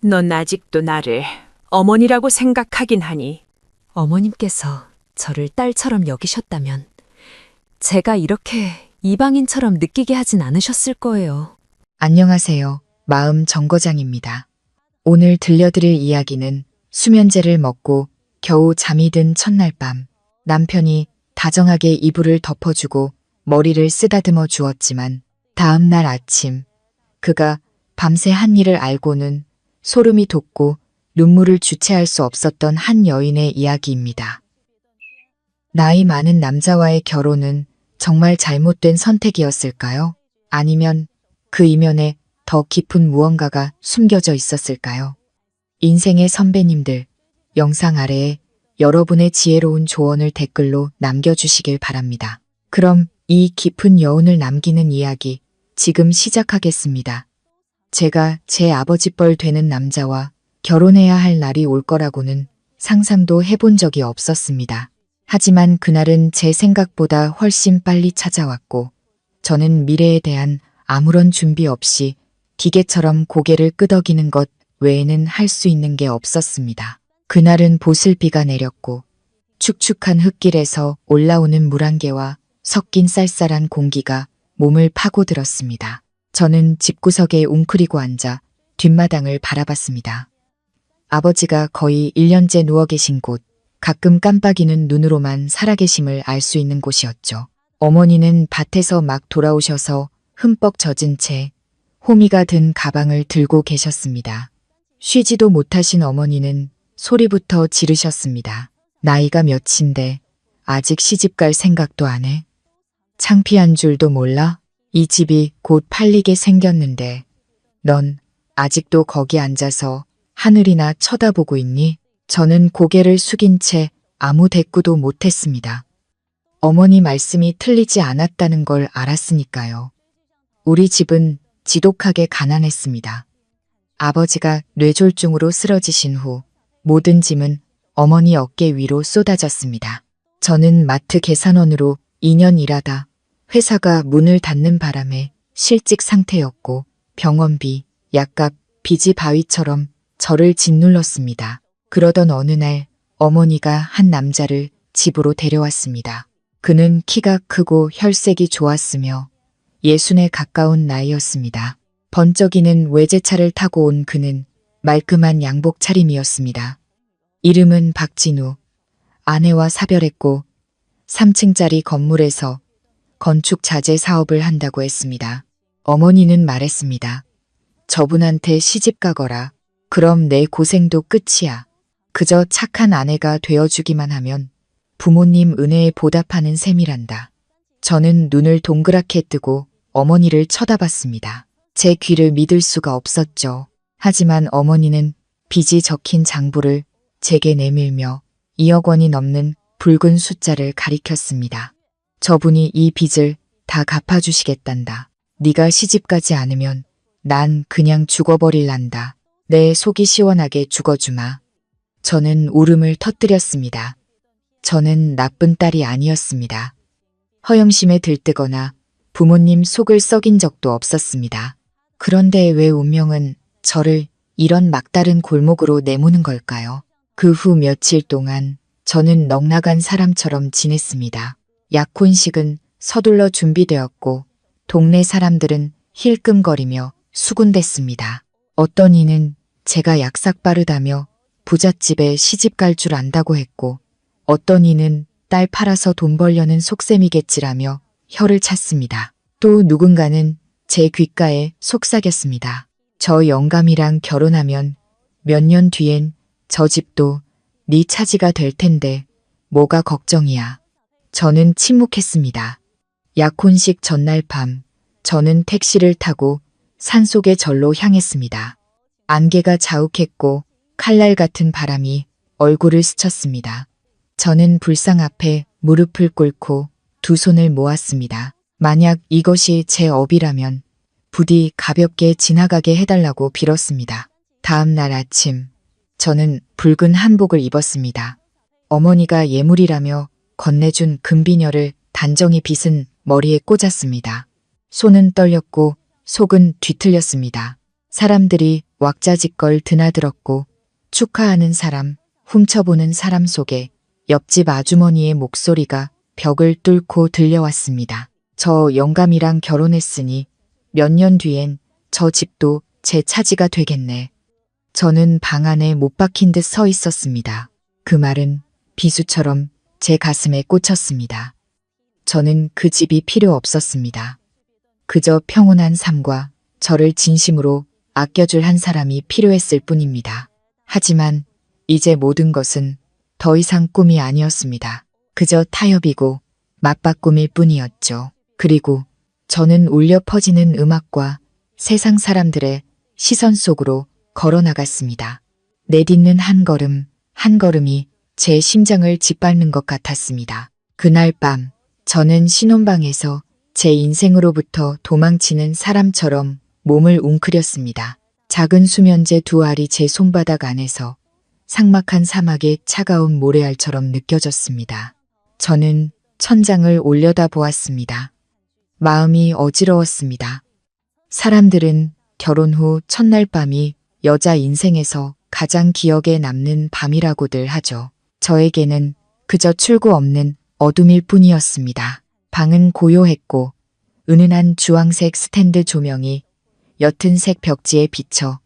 넌 아직도 나를 어머니라고 생각하긴 하니. 어머님께서 저를 딸처럼 여기셨다면 제가 이렇게 이방인처럼 느끼게 하진 않으셨을 거예요. 안녕하세요. 마음 정거장입니다. 오늘 들려드릴 이야기는 수면제를 먹고 겨우 잠이 든 첫날 밤, 남편이 다정하게 이불을 덮어주고 머리를 쓰다듬어 주었지만 다음 날 아침 그가 밤새 한 일을 알고는 소름이 돋고 눈물을 주체할 수 없었던 한 여인의 이야기입니다. 나이 많은 남자와의 결혼은 정말 잘못된 선택이었을까요? 아니면 그 이면에 더 깊은 무언가가 숨겨져 있었을까요? 인생의 선배님들, 영상 아래에 여러분의 지혜로운 조언을 댓글로 남겨주시길 바랍니다. 그럼 이 깊은 여운을 남기는 이야기 지금 시작하겠습니다. 제가 제 아버지뻘 되는 남자와 결혼해야 할 날이 올 거라고는 상상도 해본 적이 없었습니다. 하지만 그날은 제 생각보다 훨씬 빨리 찾아왔고 저는 미래에 대한 아무런 준비 없이 기계처럼 고개를 끄덕이는 것 외에는 할 수 있는 게 없었습니다. 그날은 보슬비가 내렸고 축축한 흙길에서 올라오는 물안개와 섞인 쌀쌀한 공기가 몸을 파고들었습니다. 저는 집구석에 웅크리고 앉아 뒷마당을 바라봤습니다. 아버지가 거의 1년째 누워 계신 곳, 가끔 깜빡이는 눈으로만 살아계심을 알 수 있는 곳이었죠. 어머니는 밭에서 막 돌아오셔서 흠뻑 젖은 채 호미가 든 가방을 들고 계셨습니다. 쉬지도 못하신 어머니는 소리부터 지르셨습니다. 나이가 몇인데 아직 시집갈 생각도 안 해? 창피한 줄도 몰라? 이 집이 곧 팔리게 생겼는데 넌 아직도 거기 앉아서 하늘이나 쳐다보고 있니? 저는 고개를 숙인 채 아무 대꾸도 못했습니다. 어머니 말씀이 틀리지 않았다는 걸 알았으니까요. 우리 집은 지독하게 가난했습니다. 아버지가 뇌졸중으로 쓰러지신 후 모든 짐은 어머니 어깨 위로 쏟아졌습니다. 저는 마트 계산원으로 2년 일하다 회사가 문을 닫는 바람에 실직 상태였고 병원비, 약값, 빚이 바위처럼 저를 짓눌렀습니다. 그러던 어느 날 어머니가 한 남자를 집으로 데려왔습니다. 그는 키가 크고 혈색이 좋았으며 60에 가까운 나이였습니다. 번쩍이는 외제차를 타고 온 그는 말끔한 양복 차림이었습니다. 이름은 박진우. 아내와 사별했고 3층짜리 건물에서 건축 자재 사업을 한다고 했습니다. 어머니는 말했습니다. 저분한테 시집 가거라. 그럼 내 고생도 끝이야. 그저 착한 아내가 되어주기만 하면 부모님 은혜에 보답하는 셈이란다. 저는 눈을 동그랗게 뜨고 어머니를 쳐다봤습니다. 제 귀를 믿을 수가 없었죠. 하지만 어머니는 빚이 적힌 장부를 제게 내밀며 2억 원이 넘는 붉은 숫자를 가리켰습니다. 저분이 이 빚을 다 갚아주시겠단다. 네가 시집가지 않으면 난 그냥 죽어버릴란다. 내 속이 시원하게 죽어주마. 저는 울음을 터뜨렸습니다. 저는 나쁜 딸이 아니었습니다. 허영심에 들뜨거나 부모님 속을 썩인 적도 없었습니다. 그런데 왜 운명은 저를 이런 막다른 골목으로 내모는 걸까요? 그 후 며칠 동안 저는 넉나간 사람처럼 지냈습니다. 약혼식은 서둘러 준비되었고 동네 사람들은 힐끔거리며 수군댔습니다. 어떤 이는 제가 약삭 빠르다며 부잣집에 시집갈 줄 안다고 했고 어떤 이는 딸 팔아서 돈 벌려는 속셈이겠지라며 혀를 찼습니다. 또 누군가는 제 귓가에 속삭였습니다. 저 영감이랑 결혼하면 몇 년 뒤엔 저 집도 네 차지가 될 텐데 뭐가 걱정이야. 저는 침묵했습니다. 약혼식 전날 밤 저는 택시를 타고 산속의 절로 향했습니다. 안개가 자욱했고 칼날 같은 바람이 얼굴을 스쳤습니다. 저는 불상 앞에 무릎을 꿇고 두 손을 모았습니다. 만약 이것이 제 업이라면 부디 가볍게 지나가게 해달라고 빌었습니다. 다음 날 아침 저는 붉은 한복을 입었습니다. 어머니가 예물이라며 건네준 금비녀를 단정히 빗은 머리에 꽂았습니다. 손은 떨렸고 속은 뒤틀렸습니다. 사람들이 왁자지껄 드나들었고 축하하는 사람, 훔쳐보는 사람 속에 옆집 아주머니의 목소리가 벽을 뚫고 들려왔습니다. 저 영감이랑 결혼했으니 몇 년 뒤엔 저 집도 제 차지가 되겠네. 저는 방 안에 못 박힌 듯 서 있었습니다. 그 말은 비수처럼 제 가슴에 꽂혔습니다. 저는 그 집이 필요 없었습니다. 그저 평온한 삶과 저를 진심으로 아껴줄 한 사람이 필요했을 뿐입니다. 하지만 이제 모든 것은 더 이상 꿈이 아니었습니다. 그저 타협이고 맞바꿈일 뿐이었죠. 그리고 저는 울려 퍼지는 음악과 세상 사람들의 시선 속으로 걸어 나갔습니다. 내딛는 한 걸음, 한 걸음이 제 심장을 짓밟는 것 같았습니다. 그날 밤, 저는 신혼방에서 제 인생으로부터 도망치는 사람처럼 몸을 웅크렸습니다. 작은 수면제 두 알이 제 손바닥 안에서 삭막한 사막의 차가운 모래알처럼 느껴졌습니다. 저는 천장을 올려다 보았습니다. 마음이 어지러웠습니다. 사람들은 결혼 후 첫날 밤이 여자 인생에서 가장 기억에 남는 밤이라고들 하죠. 저에게는 그저 출구 없는 어둠일 뿐이었습니다. 방은 고요했고 은은한 주황색 스탠드 조명이 옅은 색 벽지에 비쳐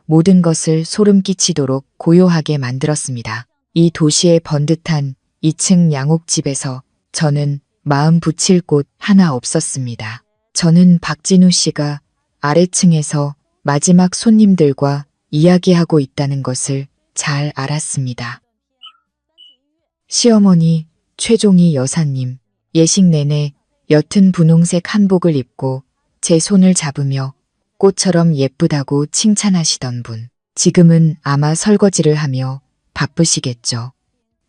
모든 것을 소름 끼치도록 고요하게 만들었습니다. 이 도시의 번듯한 2층 양옥집에서 저는 마음 붙일 곳 하나 없었습니다. 저는 박진우 씨가 아래층에서 마지막 손님들과 이야기하고 있다는 것을 잘 알았습니다. 시어머니 최종희 여사님, 예식 내내 옅은 분홍색 한복을 입고 제 손을 잡으며 꽃처럼 예쁘다고 칭찬하시던 분. 지금은 아마 설거지를 하며 바쁘시겠죠.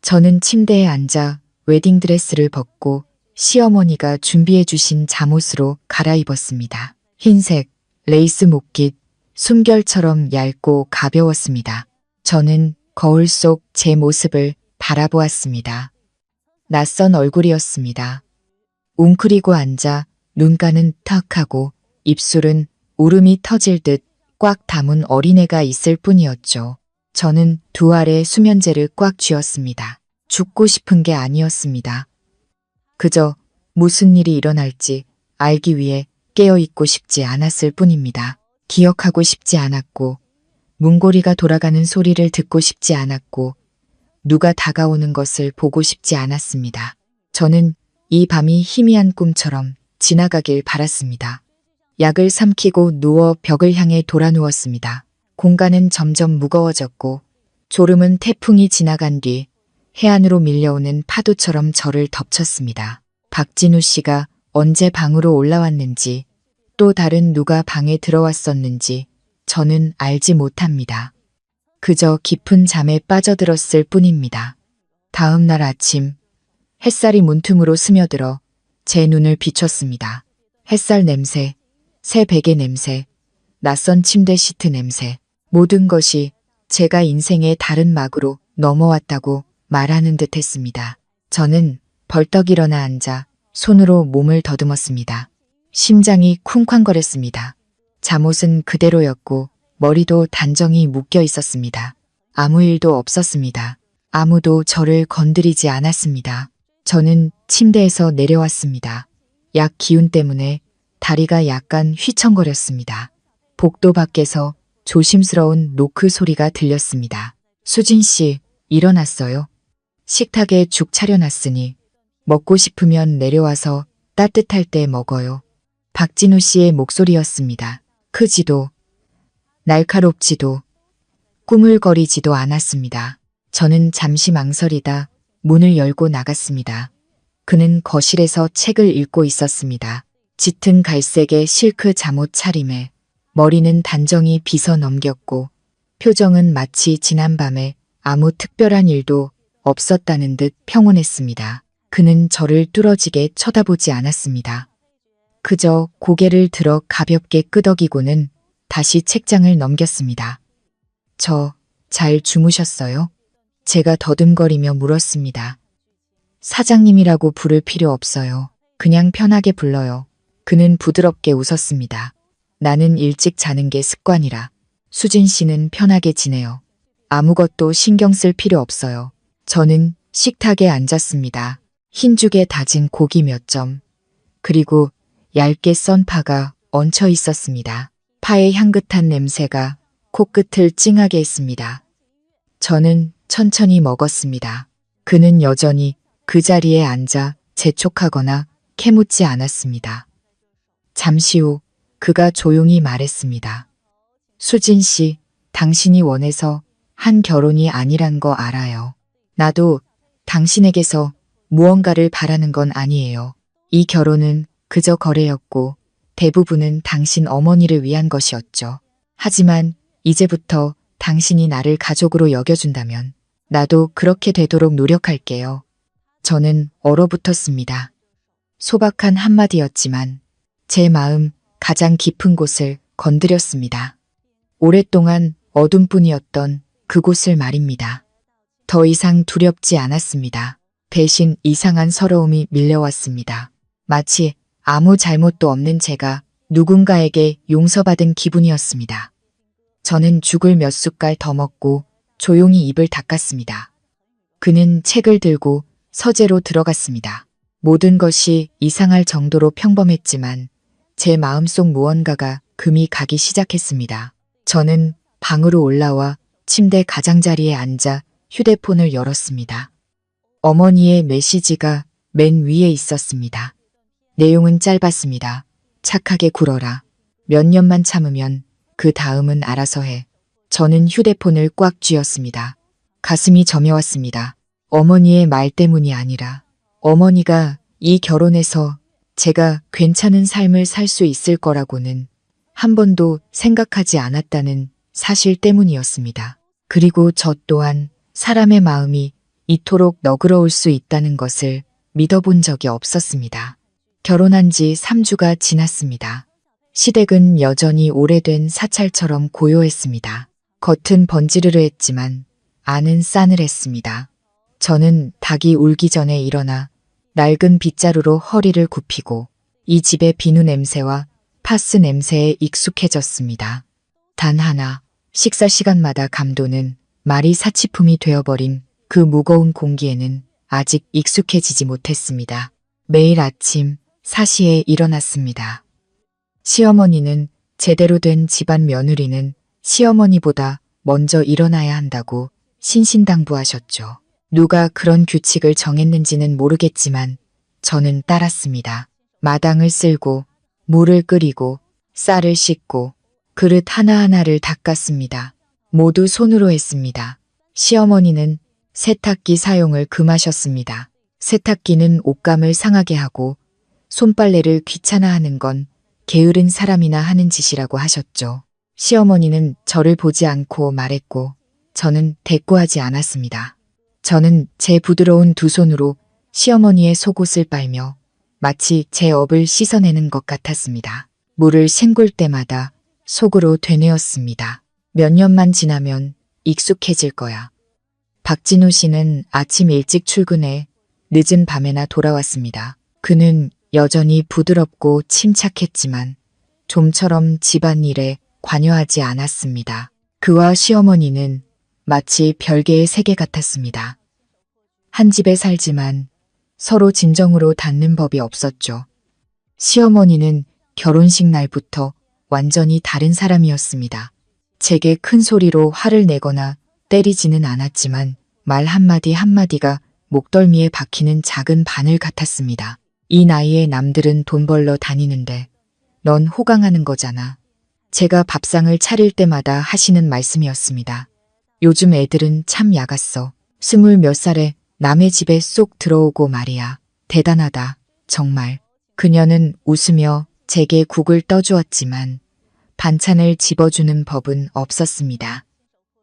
저는 침대에 앉아 웨딩드레스를 벗고 시어머니가 준비해 주신 잠옷으로 갈아입었습니다. 흰색, 레이스 목깃, 숨결처럼 얇고 가벼웠습니다. 저는 거울 속 제 모습을 바라보았습니다. 낯선 얼굴이었습니다. 웅크리고 앉아 눈가는 턱하고 입술은 울음이 터질 듯 꽉 담은 어린애가 있을 뿐이었죠. 저는 두 알의 수면제를 꽉 쥐었습니다. 죽고 싶은 게 아니었습니다. 그저 무슨 일이 일어날지 알기 위해 깨어있고 싶지 않았을 뿐입니다. 기억하고 싶지 않았고 문고리가 돌아가는 소리를 듣고 싶지 않았고 누가 다가오는 것을 보고 싶지 않았습니다. 저는 이 밤이 희미한 꿈처럼 지나가길 바랐습니다. 약을 삼키고 누워 벽을 향해 돌아 누웠습니다. 공간은 점점 무거워졌고 졸음은 태풍이 지나간 뒤 해안으로 밀려오는 파도처럼 저를 덮쳤습니다. 박진우 씨가 언제 방으로 올라왔는지 또 다른 누가 방에 들어왔었는지 저는 알지 못합니다. 그저 깊은 잠에 빠져들었을 뿐입니다. 다음 날 아침 햇살이 문틈으로 스며들어 제 눈을 비췄습니다. 햇살 냄새, 새 베개 냄새, 낯선 침대 시트 냄새, 모든 것이 제가 인생의 다른 막으로 넘어왔다고 말하는 듯 했습니다. 저는 벌떡 일어나 앉아 손으로 몸을 더듬었습니다. 심장이 쿵쾅거렸습니다. 잠옷은 그대로였고 머리도 단정히 묶여 있었습니다. 아무 일도 없었습니다. 아무도 저를 건드리지 않았습니다. 저는 침대에서 내려왔습니다. 약 기운 때문에 다리가 약간 휘청거렸습니다. 복도 밖에서 조심스러운 노크 소리가 들렸습니다. 수진 씨, 일어났어요. 식탁에 죽 차려놨으니 먹고 싶으면 내려와서 따뜻할 때 먹어요. 박진우 씨의 목소리였습니다. 크지도 날카롭지도 꾸물거리지도 않았습니다. 저는 잠시 망설이다 문을 열고 나갔습니다. 그는 거실에서 책을 읽고 있었습니다. 짙은 갈색의 실크 잠옷 차림에 머리는 단정히 빗어 넘겼고 표정은 마치 지난밤에 아무 특별한 일도 없었다는 듯 평온했습니다. 그는 저를 뚫어지게 쳐다보지 않았습니다. 그저 고개를 들어 가볍게 끄덕이고는 다시 책장을 넘겼습니다. 저 잘 주무셨어요? 제가 더듬거리며 물었습니다. 사장님이라고 부를 필요 없어요. 그냥 편하게 불러요. 그는 부드럽게 웃었습니다. 나는 일찍 자는 게 습관이라. 수진 씨는 편하게 지내요. 아무것도 신경 쓸 필요 없어요. 저는 식탁에 앉았습니다. 흰죽에 다진 고기 몇 점, 그리고 얇게 썬 파가 얹혀 있었습니다. 파의 향긋한 냄새가 코끝을 찡하게 했습니다. 저는 천천히 먹었습니다. 그는 여전히 그 자리에 앉아 재촉하거나 캐묻지 않았습니다. 잠시 후 그가 조용히 말했습니다. 수진 씨, 당신이 원해서 한 결혼이 아니란 거 알아요. 나도 당신에게서 무언가를 바라는 건 아니에요. 이 결혼은 그저 거래였고 대부분은 당신 어머니를 위한 것이었죠. 하지만 이제부터 당신이 나를 가족으로 여겨준다면 나도 그렇게 되도록 노력할게요. 저는 얼어붙었습니다. 소박한 한마디였지만 제 마음 가장 깊은 곳을 건드렸습니다. 오랫동안 어둠뿐이었던 그곳을 말입니다. 더 이상 두렵지 않았습니다. 대신 이상한 서러움이 밀려왔습니다. 마치 아무 잘못도 없는 제가 누군가에게 용서받은 기분이었습니다. 저는 죽을 몇 숟갈 더 먹고 조용히 입을 닦았습니다. 그는 책을 들고 서재로 들어갔습니다. 모든 것이 이상할 정도로 평범했지만 제 마음속 무언가가 금이 가기 시작했습니다. 저는 방으로 올라와 침대 가장자리에 앉아 휴대폰을 열었습니다. 어머니의 메시지가 맨 위에 있었습니다. 내용은 짧았습니다. 착하게 굴어라. 몇 년만 참으면 그 다음은 알아서 해. 저는 휴대폰을 꽉 쥐었습니다. 가슴이 저며왔습니다. 어머니의 말 때문이 아니라 어머니가 이 결혼에서 제가 괜찮은 삶을 살 수 있을 거라고는 한 번도 생각하지 않았다는 사실 때문이었습니다. 그리고 저 또한 사람의 마음이 이토록 너그러울 수 있다는 것을 믿어본 적이 없었습니다. 결혼한 지 3주가 지났습니다. 시댁은 여전히 오래된 사찰처럼 고요했습니다. 겉은 번지르르했지만 안은 싸늘했습니다. 저는 닭이 울기 전에 일어나 낡은 빗자루로 허리를 굽히고 이 집의 비누 냄새와 파스 냄새에 익숙해졌습니다. 단 하나, 식사 시간마다 감도는 말이 사치품이 되어버린 그 무거운 공기에는 아직 익숙해지지 못했습니다. 매일 아침 4시에 일어났습니다. 시어머니는 제대로 된 집안 며느리는 시어머니보다 먼저 일어나야 한다고 신신당부하셨죠. 누가 그런 규칙을 정했는지는 모르겠지만 저는 따랐습니다. 마당을 쓸고 물을 끓이고 쌀을 씻고 그릇 하나하나를 닦았습니다. 모두 손으로 했습니다. 시어머니는 세탁기 사용을 금하셨습니다. 세탁기는 옷감을 상하게 하고 손빨래를 귀찮아하는 건 게으른 사람이나 하는 짓이라고 하셨죠. 시어머니는 저를 보지 않고 말했고 저는 대꾸하지 않았습니다. 저는 제 부드러운 두 손으로 시어머니의 속옷을 빨며 마치 제 업을 씻어내는 것 같았습니다. 물을 헹굴 때마다 속으로 되뇌었습니다. 몇 년만 지나면 익숙해질 거야. 박진우 씨는 아침 일찍 출근해 늦은 밤에나 돌아왔습니다. 그는 여전히 부드럽고 침착했지만 좀처럼 집안일에 관여하지 않았습니다. 그와 시어머니는 마치 별개의 세계 같았습니다. 한 집에 살지만 서로 진정으로 닿는 법이 없었죠. 시어머니는 결혼식 날부터 완전히 다른 사람이었습니다. 제게 큰 소리로 화를 내거나 때리지는 않았지만 말 한마디 한마디가 목덜미에 박히는 작은 바늘 같았습니다. 이 나이에 남들은 돈 벌러 다니는데 넌 호강하는 거잖아. 제가 밥상을 차릴 때마다 하시는 말씀이었습니다. 요즘 애들은 참 야갔어. 20몇 살에 남의 집에 쏙 들어오고 말이야. 대단하다. 정말. 그녀는 웃으며 제게 국을 떠주었지만 반찬을 집어주는 법은 없었습니다.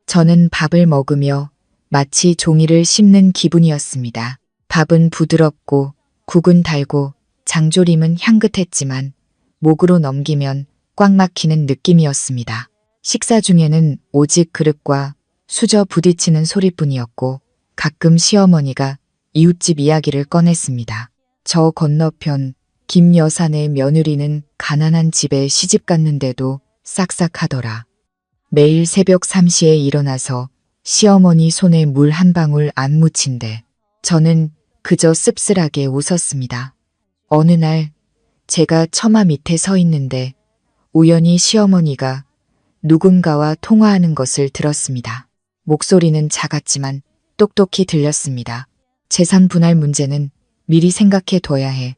저는 밥을 먹으며 마치 종이를 씹는 기분이었습니다. 밥은 부드럽고 국은 달고 장조림은 향긋했지만 목으로 넘기면 꽉 막히는 느낌이었습니다. 식사 중에는 오직 그릇과 수저 부딪히는 소리뿐이었고 가끔 시어머니가 이웃집 이야기를 꺼냈습니다. 저 건너편 김 여사네 며느리는 가난한 집에 시집 갔는데도 싹싹하더라. 매일 새벽 3시에 일어나서 시어머니 손에 물 한 방울 안 묻힌데 저는 그저 씁쓸하게 웃었습니다. 어느 날 제가 처마 밑에 서 있는데 우연히 시어머니가 누군가와 통화하는 것을 들었습니다. 목소리는 작았지만 똑똑히 들렸습니다. 재산 분할 문제는 미리 생각해 둬야 해.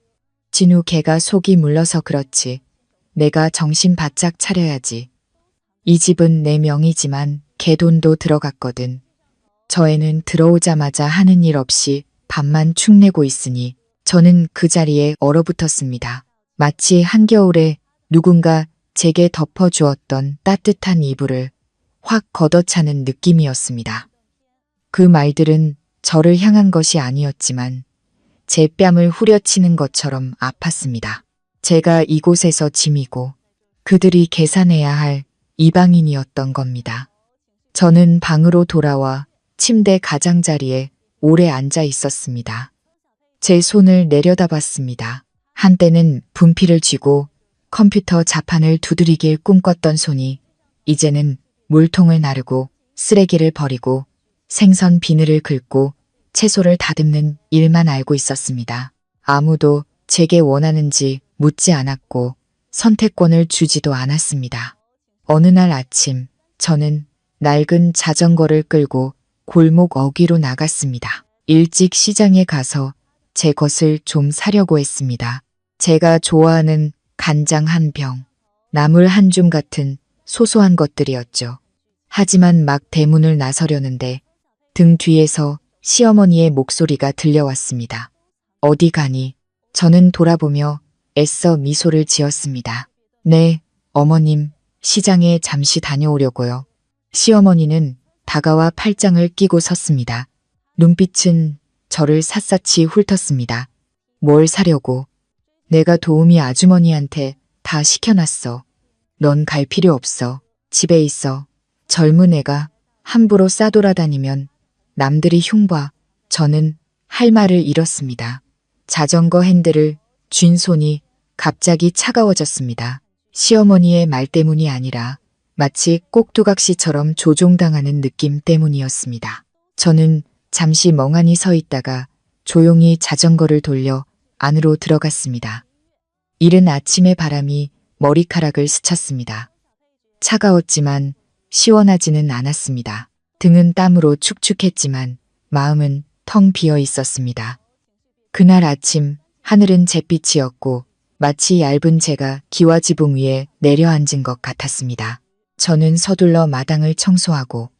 진우 걔가 속이 물러서 그렇지. 내가 정신 바짝 차려야지. 이 집은 내 명의지만 걔 돈도 들어갔거든. 저 애는 들어오자마자 하는 일 없이 밥만 축 내고 있으니 저는 그 자리에 얼어붙었습니다. 마치 한겨울에 누군가 제게 덮어주었던 따뜻한 이불을 확 걷어차는 느낌이었습니다. 그 말들은 저를 향한 것이 아니었지만 제 뺨을 후려치는 것처럼 아팠습니다. 제가 이곳에서 짐이고 그들이 계산해야 할 이방인이었던 겁니다. 저는 방으로 돌아와 침대 가장자리에 오래 앉아 있었습니다. 제 손을 내려다봤습니다. 한때는 분필을 쥐고 컴퓨터 자판을 두드리길 꿈꿨던 손이 이제는 물통을 나르고 쓰레기를 버리고 생선 비늘을 긁고 채소를 다듬는 일만 알고 있었습니다. 아무도 제게 원하는지 묻지 않았고 선택권을 주지도 않았습니다. 어느 날 아침 저는 낡은 자전거를 끌고 골목 어귀로 나갔습니다. 일찍 시장에 가서 제 것을 좀 사려고 했습니다. 제가 좋아하는 간장 한 병, 나물 한 줌 같은 소소한 것들이었죠. 하지만 막 대문을 나서려는데 등 뒤에서 시어머니의 목소리가 들려왔습니다. 어디 가니? 저는 돌아보며 애써 미소를 지었습니다. 네, 어머님, 시장에 잠시 다녀오려고요. 시어머니는 다가와 팔짱을 끼고 섰습니다. 눈빛은 저를 샅샅이 훑었습니다. 뭘 사려고? 내가 도우미 아주머니한테 다 시켜놨어. 넌 갈 필요 없어. 집에 있어. 젊은 애가 함부로 싸돌아다니면 남들이 흉봐. 저는 할 말을 잃었습니다. 자전거 핸들을 쥔 손이 갑자기 차가워졌습니다. 시어머니의 말 때문이 아니라 마치 꼭두각시처럼 조종당하는 느낌 때문이었습니다. 저는 잠시 멍하니 서 있다가 조용히 자전거를 돌려 안으로 들어갔습니다. 이른 아침의 바람이 머리카락을 스쳤습니다. 차가웠지만 시원하지는 않았습니다. 등은 땀으로 축축했지만 마음은 텅 비어 있었습니다. 그날 아침 하늘은 잿빛이었고 마치 얇은 재가 기와 지붕 위에 내려앉은 것 같았습니다. 저는 서둘러 마당을 청소하고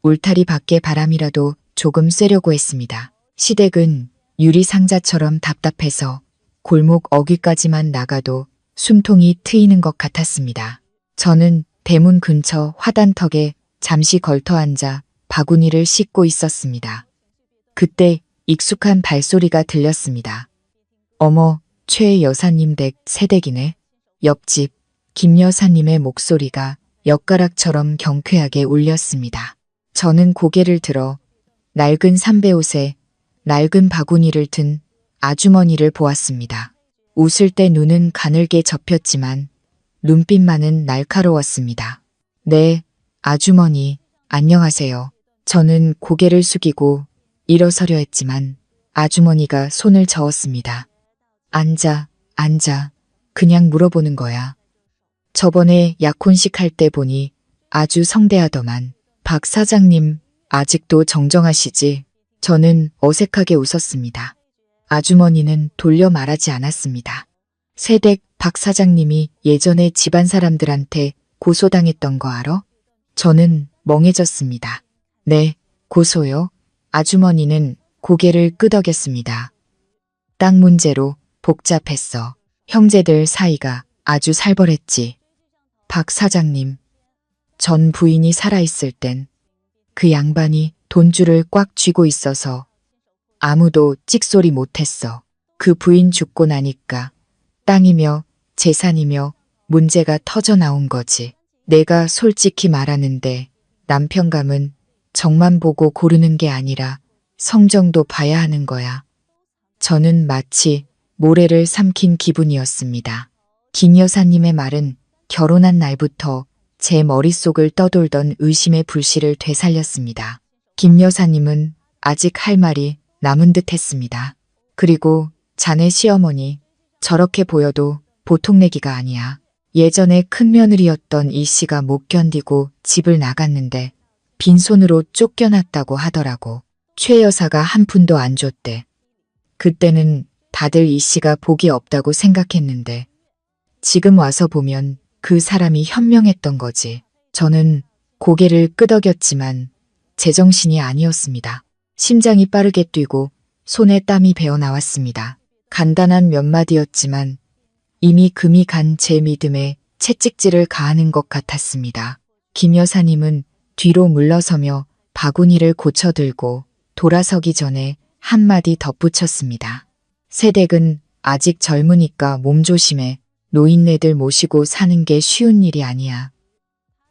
울타리 밖에 바람이라도 조금 쐬려고 했습니다. 시댁은 유리 상자처럼 답답해서 골목 어귀까지만 나가도 숨통이 트이는 것 같았습니다. 저는 대문 근처 화단턱에 잠시 걸터 앉아 바구니를 씻고 있었습니다. 그때 익숙한 발소리가 들렸습니다. 어머, 최 여사님 댁 새댁이네. 옆집 김 여사님의 목소리가 엿가락처럼 경쾌하게 울렸습니다. 저는 고개를 들어 낡은 삼배옷에 낡은 바구니를 든 아주머니를 보았습니다. 웃을 때 눈은 가늘게 접혔지만 눈빛만은 날카로웠습니다. 네, 아주머니, 안녕하세요. 저는 고개를 숙이고 일어서려 했지만 아주머니가 손을 저었습니다. 앉아, 그냥 물어보는 거야. 저번에 약혼식 할 때 보니 아주 성대하더만. 박 사장님, 아직도 정정하시지? 저는 어색하게 웃었습니다. 아주머니는 돌려 말하지 않았습니다. 새댁 박 사장님이 예전에 집안 사람들한테 고소당했던 거 알아? 저는 멍해졌습니다. 네, 고소요? 아주머니는 고개를 끄덕였습니다. 땅 문제로 복잡했어. 형제들 사이가 아주 살벌했지. 박 사장님, 전 부인이 살아있을 땐 그 양반이 돈줄을 꽉 쥐고 있어서 아무도 찍소리 못했어. 그 부인 죽고 나니까 땅이며 재산이며 문제가 터져 나온 거지. 내가 솔직히 말하는데 남편감은 정만 보고 고르는 게 아니라 성정도 봐야 하는 거야. 저는 마치 모래를 삼킨 기분이었습니다. 김 여사님의 말은 결혼한 날부터 제 머릿속을 떠돌던 의심의 불씨를 되살렸습니다. 김 여사님은 아직 할 말이 남은 듯 했습니다. 그리고 자네 시어머니 저렇게 보여도 보통 내기가 아니야. 예전에 큰며느리였던 이 씨가 못 견디고 집을 나갔는데 빈손으로 쫓겨났다고 하더라고. 최 여사가 한 푼도 안 줬대. 그때는 다들 이 씨가 복이 없다고 생각했는데 지금 와서 보면 그 사람이 현명했던 거지. 저는 고개를 끄덕였지만 제정신이 아니었습니다. 심장이 빠르게 뛰고 손에 땀이 배어 나왔습니다. 간단한 몇 마디였지만 이미 금이 간 제 믿음에 채찍질을 가하는 것 같았습니다. 김 여사님은 뒤로 물러서며 바구니를 고쳐들고 돌아서기 전에 한마디 덧붙였습니다. 새댁은 아직 젊으니까 몸조심해. 노인네들 모시고 사는 게 쉬운 일이 아니야.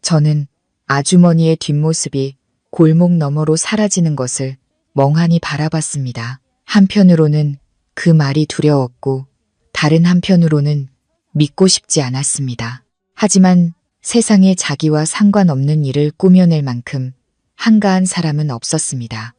저는 아주머니의 뒷모습이 골목 너머로 사라지는 것을 멍하니 바라봤습니다. 한편으로는 그 말이 두려웠고 다른 한편으로는 믿고 싶지 않았습니다. 하지만 세상에 자기와 상관없는 일을 꾸며낼 만큼 한가한 사람은 없었습니다.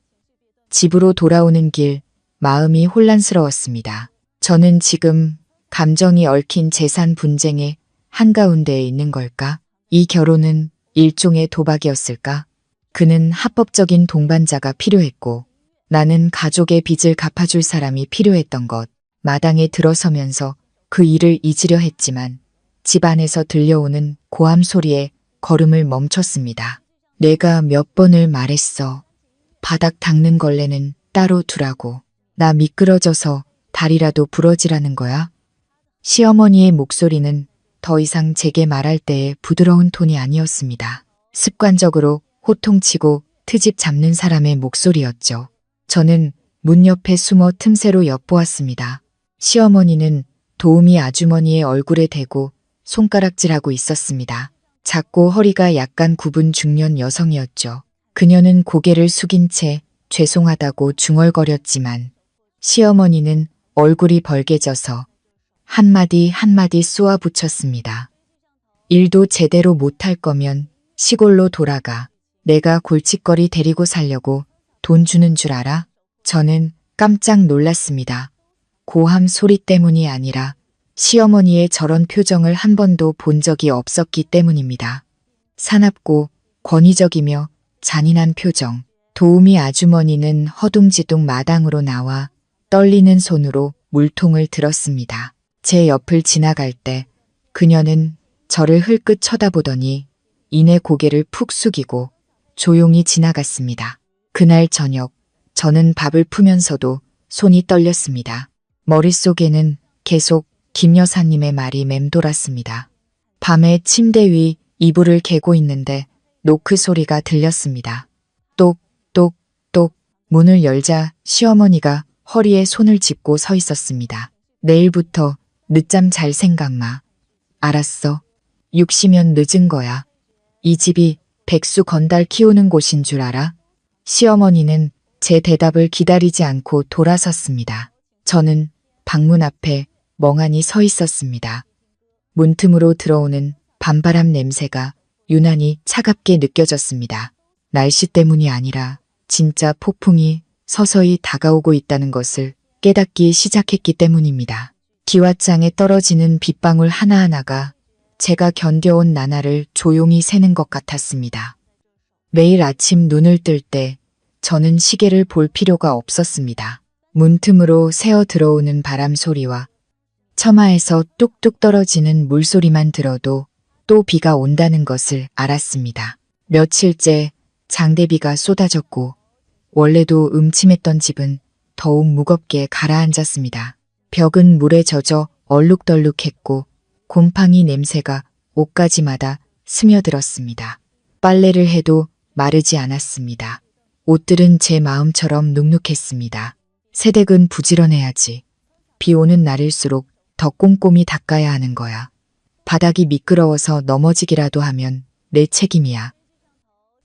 집으로 돌아오는 길 마음이 혼란스러웠습니다. 저는 지금 감정이 얽힌 재산 분쟁의 한가운데에 있는 걸까? 이 결혼은 일종의 도박이었을까? 그는 합법적인 동반자가 필요했고 나는 가족의 빚을 갚아줄 사람이 필요했던 것. 마당에 들어서면서 그 일을 잊으려 했지만 집 안에서 들려오는 고함 소리에 걸음을 멈췄습니다. 내가 몇 번을 말했어. 바닥 닦는 걸레는 따로 두라고. 나 미끄러져서 다리라도 부러지라는 거야? 시어머니의 목소리는 더 이상 제게 말할 때의 부드러운 톤이 아니었습니다. 습관적으로 호통치고 트집 잡는 사람의 목소리였죠. 저는 문 옆에 숨어 틈새로 엿보았습니다. 시어머니는 도우미 아주머니의 얼굴에 대고 손가락질하고 있었습니다. 작고 허리가 약간 굽은 중년 여성이었죠. 그녀는 고개를 숙인 채 죄송하다고 중얼거렸지만 시어머니는 얼굴이 벌개져서 한마디 한마디 쏘아붙였습니다. 일도 제대로 못할 거면 시골로 돌아가. 내가 골칫거리 데리고 살려고 돈 주는 줄 알아? 저는 깜짝 놀랐습니다. 고함 소리 때문이 아니라 시어머니의 저런 표정을 한 번도 본 적이 없었기 때문입니다. 사납고 권위적이며 잔인한 표정. 도우미 아주머니는 허둥지둥 마당으로 나와 떨리는 손으로 물통을 들었습니다. 제 옆을 지나갈 때 그녀는 저를 흘끗 쳐다보더니 이내 고개를 푹 숙이고 조용히 지나갔습니다. 그날 저녁 저는 밥을 푸면서도 손이 떨렸습니다. 머릿속에는 계속 김 여사님의 말이 맴돌았습니다. 밤에 침대 위 이불을 개고 있는데 노크 소리가 들렸습니다. 똑똑똑 문을 열자 시어머니가 허리에 손을 짚고 서 있었습니다. 내일부터 늦잠 잘 생각 마. 알았어. 6시면 늦은 거야. 이 집이 백수 건달 키우는 곳인 줄 알아? 시어머니는 제 대답을 기다리지 않고 돌아섰습니다. 저는 방문 앞에 멍하니 서 있었습니다. 문틈으로 들어오는 밤바람 냄새가 유난히 차갑게 느껴졌습니다. 날씨 때문이 아니라 진짜 폭풍이 서서히 다가오고 있다는 것을 깨닫기 시작했기 때문입니다. 기왓장에 떨어지는 빗방울 하나하나가 제가 견뎌온 나날을 조용히 새는 것 같았습니다. 매일 아침 눈을 뜰 때 저는 시계를 볼 필요가 없었습니다. 문틈으로 새어 들어오는 바람 소리와 처마에서 뚝뚝 떨어지는 물소리만 들어도 또 비가 온다는 것을 알았습니다. 며칠째 장대비가 쏟아졌고 원래도 음침했던 집은 더욱 무겁게 가라앉았습니다. 벽은 물에 젖어 얼룩덜룩했고 곰팡이 냄새가 옷가지마다 스며들었습니다. 빨래를 해도 마르지 않았습니다. 옷들은 제 마음처럼 눅눅했습니다. 새댁은 부지런해야지. 비 오는 날일수록 더 꼼꼼히 닦아야 하는 거야. 바닥이 미끄러워서 넘어지기라도 하면 내 책임이야.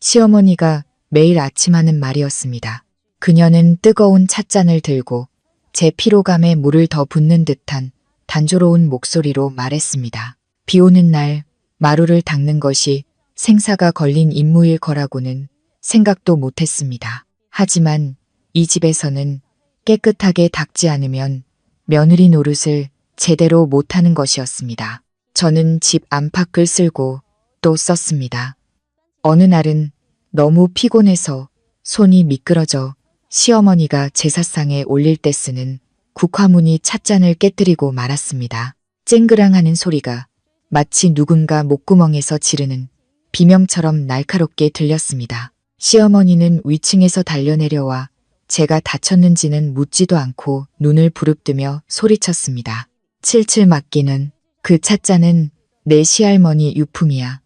시어머니가 매일 아침 하는 말이었습니다. 그녀는 뜨거운 찻잔을 들고 제 피로감에 물을 더 붓는 듯한 단조로운 목소리로 말했습니다. 비 오는 날 마루를 닦는 것이 생사가 걸린 임무일 거라고는 생각도 못했습니다. 하지만 이 집에서는 깨끗하게 닦지 않으면 며느리 노릇을 제대로 못하는 것이었습니다. 저는 집 안팎을 쓸고 또 썼습니다. 어느 날은 너무 피곤해서 손이 미끄러져 시어머니가 제사상에 올릴 때 쓰는 국화무늬 찻잔을 깨뜨리고 말았습니다. 쨍그랑하는 소리가 마치 누군가 목구멍에서 지르는 비명처럼 날카롭게 들렸습니다. 시어머니는 위층에서 달려내려와 제가 다쳤는지는 묻지도 않고 눈을 부릅뜨며 소리쳤습니다. 칠칠 맡기는 그 찻잔은 내 시할머니 유품이야.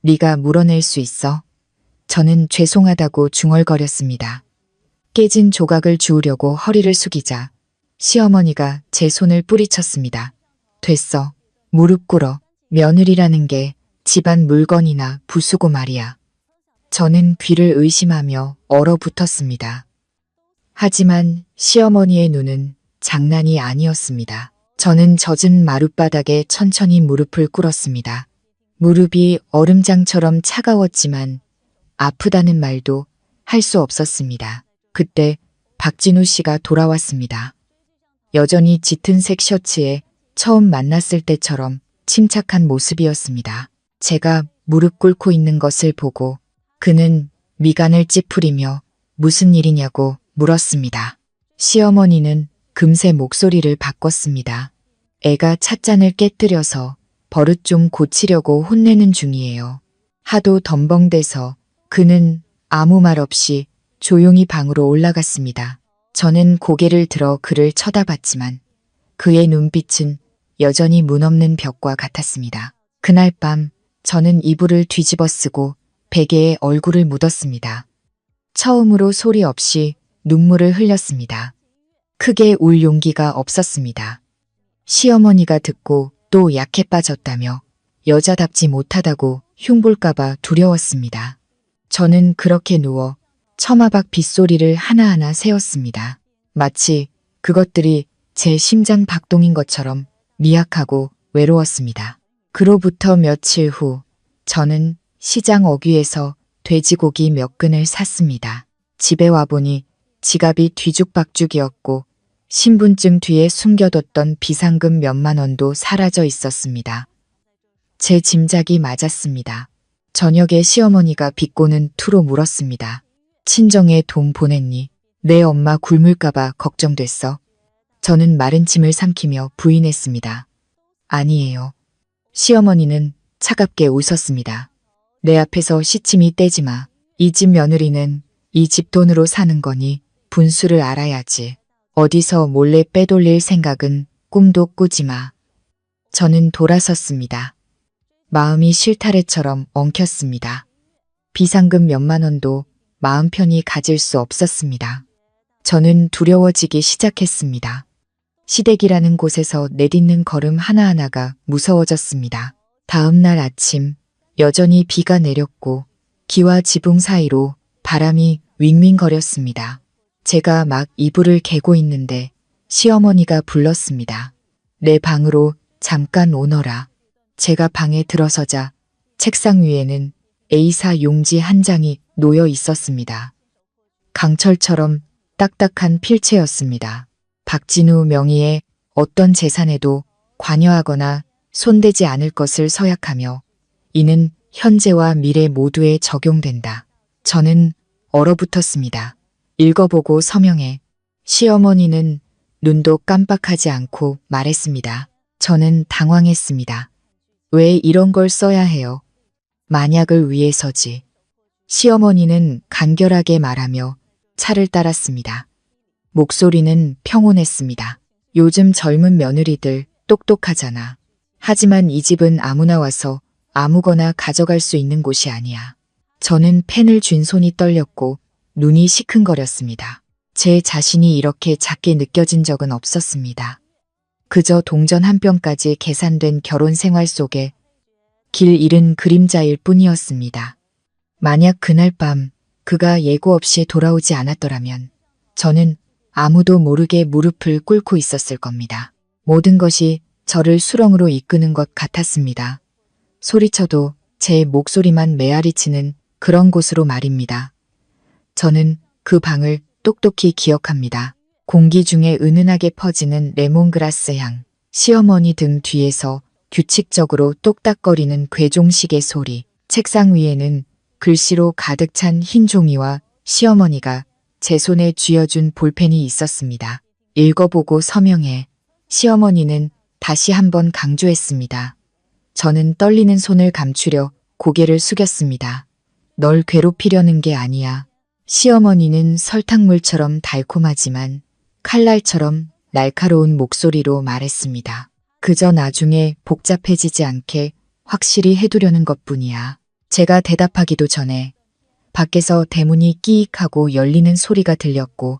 네가 물어낼 수 있어? 저는 죄송하다고 중얼거렸습니다. 깨진 조각을 주우려고 허리를 숙이자 시어머니가 제 손을 뿌리쳤습니다. 됐어. 무릎 꿇어. 며느리라는 게 집안 물건이나 부수고 말이야. 저는 귀를 의심하며 얼어붙었습니다. 하지만 시어머니의 눈은 장난이 아니었습니다. 저는 젖은 마룻바닥에 천천히 무릎을 꿇었습니다. 무릎이 얼음장처럼 차가웠지만 아프다는 말도 할 수 없었습니다. 그때 박진우 씨가 돌아왔습니다. 여전히 짙은 색 셔츠에 처음 만났을 때처럼 침착한 모습이었습니다. 제가 무릎 꿇고 있는 것을 보고 그는 미간을 찌푸리며 무슨 일이냐고 물었습니다. 시어머니는 금세 목소리를 바꿨습니다. 애가 찻잔을 깨뜨려서 버릇 좀 고치려고 혼내는 중이에요. 하도 덤벙대서 그는 아무 말 없이 조용히 방으로 올라갔습니다. 저는 고개를 들어 그를 쳐다봤지만 그의 눈빛은 여전히 문없는 벽과 같았습니다. 그날 밤 저는 이불을 뒤집어 쓰고 베개에 얼굴을 묻었습니다. 처음으로 소리 없이 눈물을 흘렸습니다. 크게 울 용기가 없었습니다. 시어머니가 듣고 또 약해 빠졌다며 여자답지 못하다고 흉볼까봐 두려웠습니다. 저는 그렇게 누워 처마박 빗소리를 하나하나 세었습니다. 마치 그것들이 제 심장 박동인 것처럼 미약하고 외로웠습니다. 그로부터 며칠 후 저는 시장 어귀에서 돼지고기 몇 근을 샀습니다. 집에 와보니 지갑이 뒤죽박죽이었고 신분증 뒤에 숨겨뒀던 비상금 몇만 원도 사라져 있었습니다. 제 짐작이 맞았습니다. 저녁에 시어머니가 비꼬는 투로 물었습니다. 친정에 돈 보냈니? 내 엄마 굶을까봐 걱정됐어. 저는 마른 침을 삼키며 부인했습니다. 아니에요. 시어머니는 차갑게 웃었습니다. 내 앞에서 시치미 떼지 마. 이 집 며느리는 이 집 돈으로 사는 거니 분수를 알아야지. 어디서 몰래 빼돌릴 생각은 꿈도 꾸지 마. 저는 돌아섰습니다. 마음이 실타래처럼 엉켰습니다. 비상금 몇만 원도 마음 편히 가질 수 없었습니다. 저는 두려워지기 시작했습니다. 시댁이라는 곳에서 내딛는 걸음 하나하나가 무서워졌습니다. 다음 날 아침 여전히 비가 내렸고 기와 지붕 사이로 바람이 윙윙거렸습니다. 제가 막 이불을 개고 있는데 시어머니가 불렀습니다. 내 방으로 잠깐 오너라. 제가 방에 들어서자 책상 위에는 A사 용지 한 장이 놓여 있었습니다. 강철처럼 딱딱한 필체였습니다. 박진우 명의의 어떤 재산에도 관여하거나 손대지 않을 것을 서약하며 이는 현재와 미래 모두에 적용된다. 저는 얼어붙었습니다. 읽어보고 서명해. 시어머니는 눈도 깜빡하지 않고 말했습니다. 저는 당황했습니다. 왜 이런 걸 써야 해요? 만약을 위해서지. 시어머니는 간결하게 말하며 차를 따랐습니다. 목소리는 평온했습니다. 요즘 젊은 며느리들 똑똑하잖아. 하지만 이 집은 아무나 와서 아무거나 가져갈 수 있는 곳이 아니야. 저는 펜을 쥔 손이 떨렸고 눈이 시큰거렸습니다. 제 자신이 이렇게 작게 느껴진 적은 없었습니다. 그저 동전 한 뼘까지 계산된 결혼 생활 속에 길 잃은 그림자일 뿐이었습니다. 만약 그날 밤 그가 예고 없이 돌아오지 않았더라면 저는 아무도 모르게 무릎을 꿇고 있었을 겁니다. 모든 것이 저를 수렁으로 이끄는 것 같았습니다. 소리쳐도 제 목소리만 메아리치는 그런 곳으로 말입니다. 저는 그 방을 똑똑히 기억합니다. 공기 중에 은은하게 퍼지는 레몬그라스 향, 시어머니 등 뒤에서 규칙적으로 똑딱거리는 괴종시계 소리, 책상 위에는 글씨로 가득 찬 흰 종이와 시어머니가 제 손에 쥐어준 볼펜이 있었습니다. 읽어보고 서명해. 시어머니는 다시 한번 강조했습니다. 저는 떨리는 손을 감추려 고개를 숙였습니다. 널 괴롭히려는 게 아니야. 시어머니는 설탕물처럼 달콤하지만 칼날처럼 날카로운 목소리로 말했습니다. 그저 나중에 복잡해지지 않게 확실히 해두려는 것뿐이야. 제가 대답하기도 전에 밖에서 대문이 끼익하고 열리는 소리가 들렸고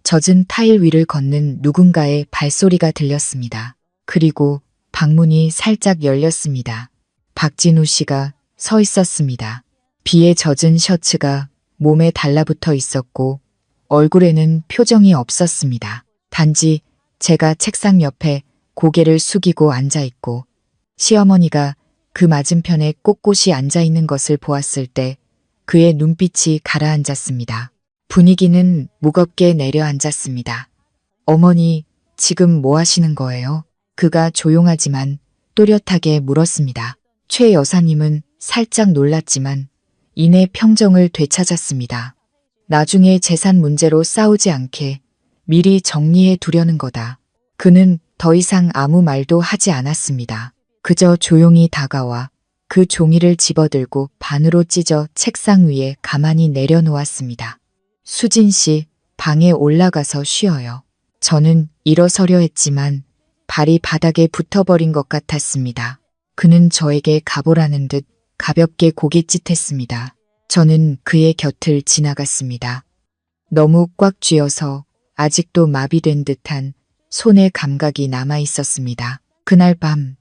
젖은 타일 위를 걷는 누군가의 발소리가 들렸습니다. 그리고 방문이 살짝 열렸습니다. 박진우 씨가 서 있었습니다. 비에 젖은 셔츠가 몸에 달라붙어 있었고 얼굴에는 표정이 없었습니다. 단지 제가 책상 옆에 고개를 숙이고 앉아 있고 시어머니가 그 맞은편에 꼿꼿이 앉아 있는 것을 보았을 때 그의 눈빛이 가라앉았습니다. 분위기는 무겁게 내려앉았습니다. 어머니, 지금 뭐 하시는 거예요? 그가 조용하지만 또렷하게 물었습니다. 최 여사님은 살짝 놀랐지만 이내 평정을 되찾았습니다. 나중에 재산 문제로 싸우지 않게 미리 정리해 두려는 거다. 그는 더 이상 아무 말도 하지 않았습니다. 그저 조용히 다가와 그 종이를 집어들고 반으로 찢어 책상 위에 가만히 내려놓았습니다. 수진 씨, 방에 올라가서 쉬어요. 저는 일어서려 했지만 발이 바닥에 붙어버린 것 같았습니다. 그는 저에게 가보라는 듯 가볍게 고깃짓했습니다. 저는 그의 곁을 지나갔습니다. 너무 꽉 쥐어서 아직도 마비된 듯한 손의 감각이 남아 있었습니다. 그날 밤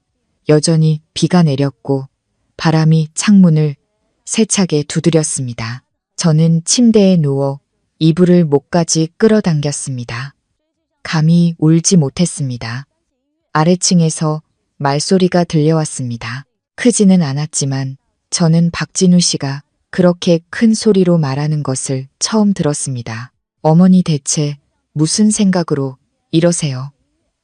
여전히 비가 내렸고 바람이 창문을 세차게 두드렸습니다. 저는 침대에 누워 이불을 목까지 끌어당겼습니다. 감히 울지 못했습니다. 아래층에서 말소리가 들려왔습니다. 크지는 않았지만 저는 박진우 씨가 그렇게 큰 소리로 말하는 것을 처음 들었습니다. 어머니 대체 무슨 생각으로 이러세요?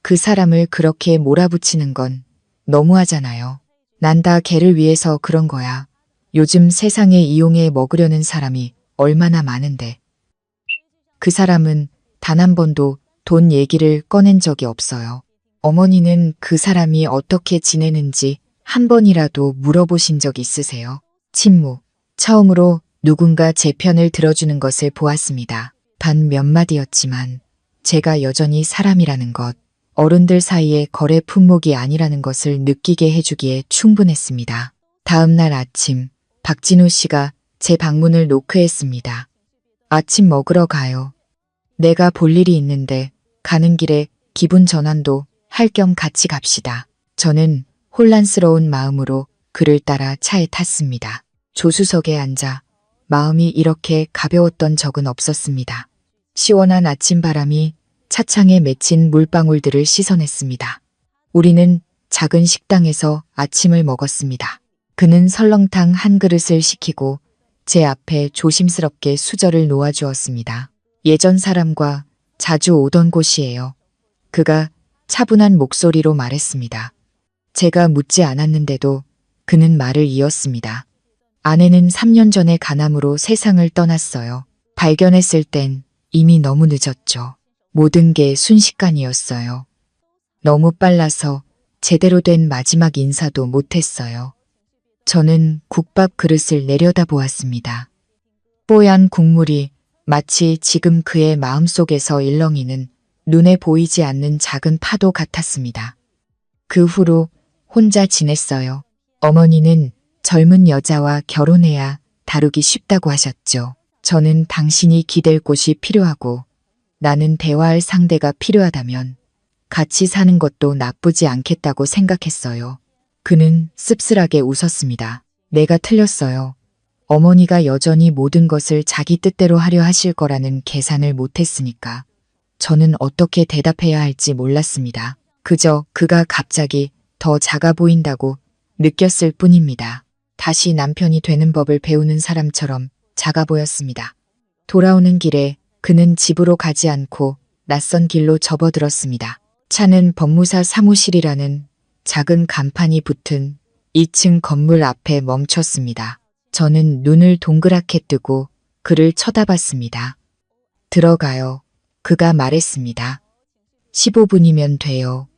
그 사람을 그렇게 몰아붙이는 건 너무하잖아요. 난 다 걔를 위해서 그런 거야. 요즘 세상에 이용해 먹으려는 사람이 얼마나 많은데. 그 사람은 단 한 번도 돈 얘기를 꺼낸 적이 없어요. 어머니는 그 사람이 어떻게 지내는지 한 번이라도 물어보신 적 있으세요? 침묵. 처음으로 누군가 제 편을 들어주는 것을 보았습니다. 단 몇 마디였지만 제가 여전히 사람이라는 것, 어른들 사이의 거래 품목이 아니라는 것을 느끼게 해주기에 충분했습니다. 다음 날 아침, 박진우 씨가 제 방문을 노크했습니다. 아침 먹으러 가요. 내가 볼 일이 있는데 가는 길에 기분 전환도 할 겸 같이 갑시다. 저는 혼란스러운 마음으로 그를 따라 차에 탔습니다. 조수석에 앉아 마음이 이렇게 가벼웠던 적은 없었습니다. 시원한 아침바람이 차창에 맺힌 물방울들을 씻어냈습니다. 우리는 작은 식당에서 아침을 먹었습니다. 그는 설렁탕 한 그릇을 시키고 제 앞에 조심스럽게 수저를 놓아주었습니다. 예전 사람과 자주 오던 곳이에요. 그가 차분한 목소리로 말했습니다. 제가 묻지 않았는데도 그는 말을 이었습니다. 아내는 3년 전에 간암으로 세상을 떠났어요. 발견했을 땐 이미 너무 늦었죠. 모든 게 순식간이었어요. 너무 빨라서 제대로 된 마지막 인사도 못했어요. 저는 국밥 그릇을 내려다보았습니다. 뽀얀 국물이 마치 지금 그의 마음속에서 일렁이는 눈에 보이지 않는 작은 파도 같았습니다. 그 후로 혼자 지냈어요. 어머니는 젊은 여자와 결혼해야 다루기 쉽다고 하셨죠. 저는 당신이 기댈 곳이 필요하고 나는 대화할 상대가 필요하다면 같이 사는 것도 나쁘지 않겠다고 생각했어요. 그는 씁쓸하게 웃었습니다. 내가 틀렸어요. 어머니가 여전히 모든 것을 자기 뜻대로 하려 하실 거라는 계산을 못했으니까. 저는 어떻게 대답해야 할지 몰랐습니다. 그저 그가 갑자기 더 작아 보인다고 느꼈을 뿐입니다. 다시 남편이 되는 법을 배우는 사람처럼 작아 보였습니다. 돌아오는 길에 그는 집으로 가지 않고 낯선 길로 접어들었습니다. 차는 법무사 사무실이라는 작은 간판이 붙은 2층 건물 앞에 멈췄습니다. 저는 눈을 동그랗게 뜨고 그를 쳐다봤습니다. 들어가요. 그가 말했습니다. 15분이면 돼요.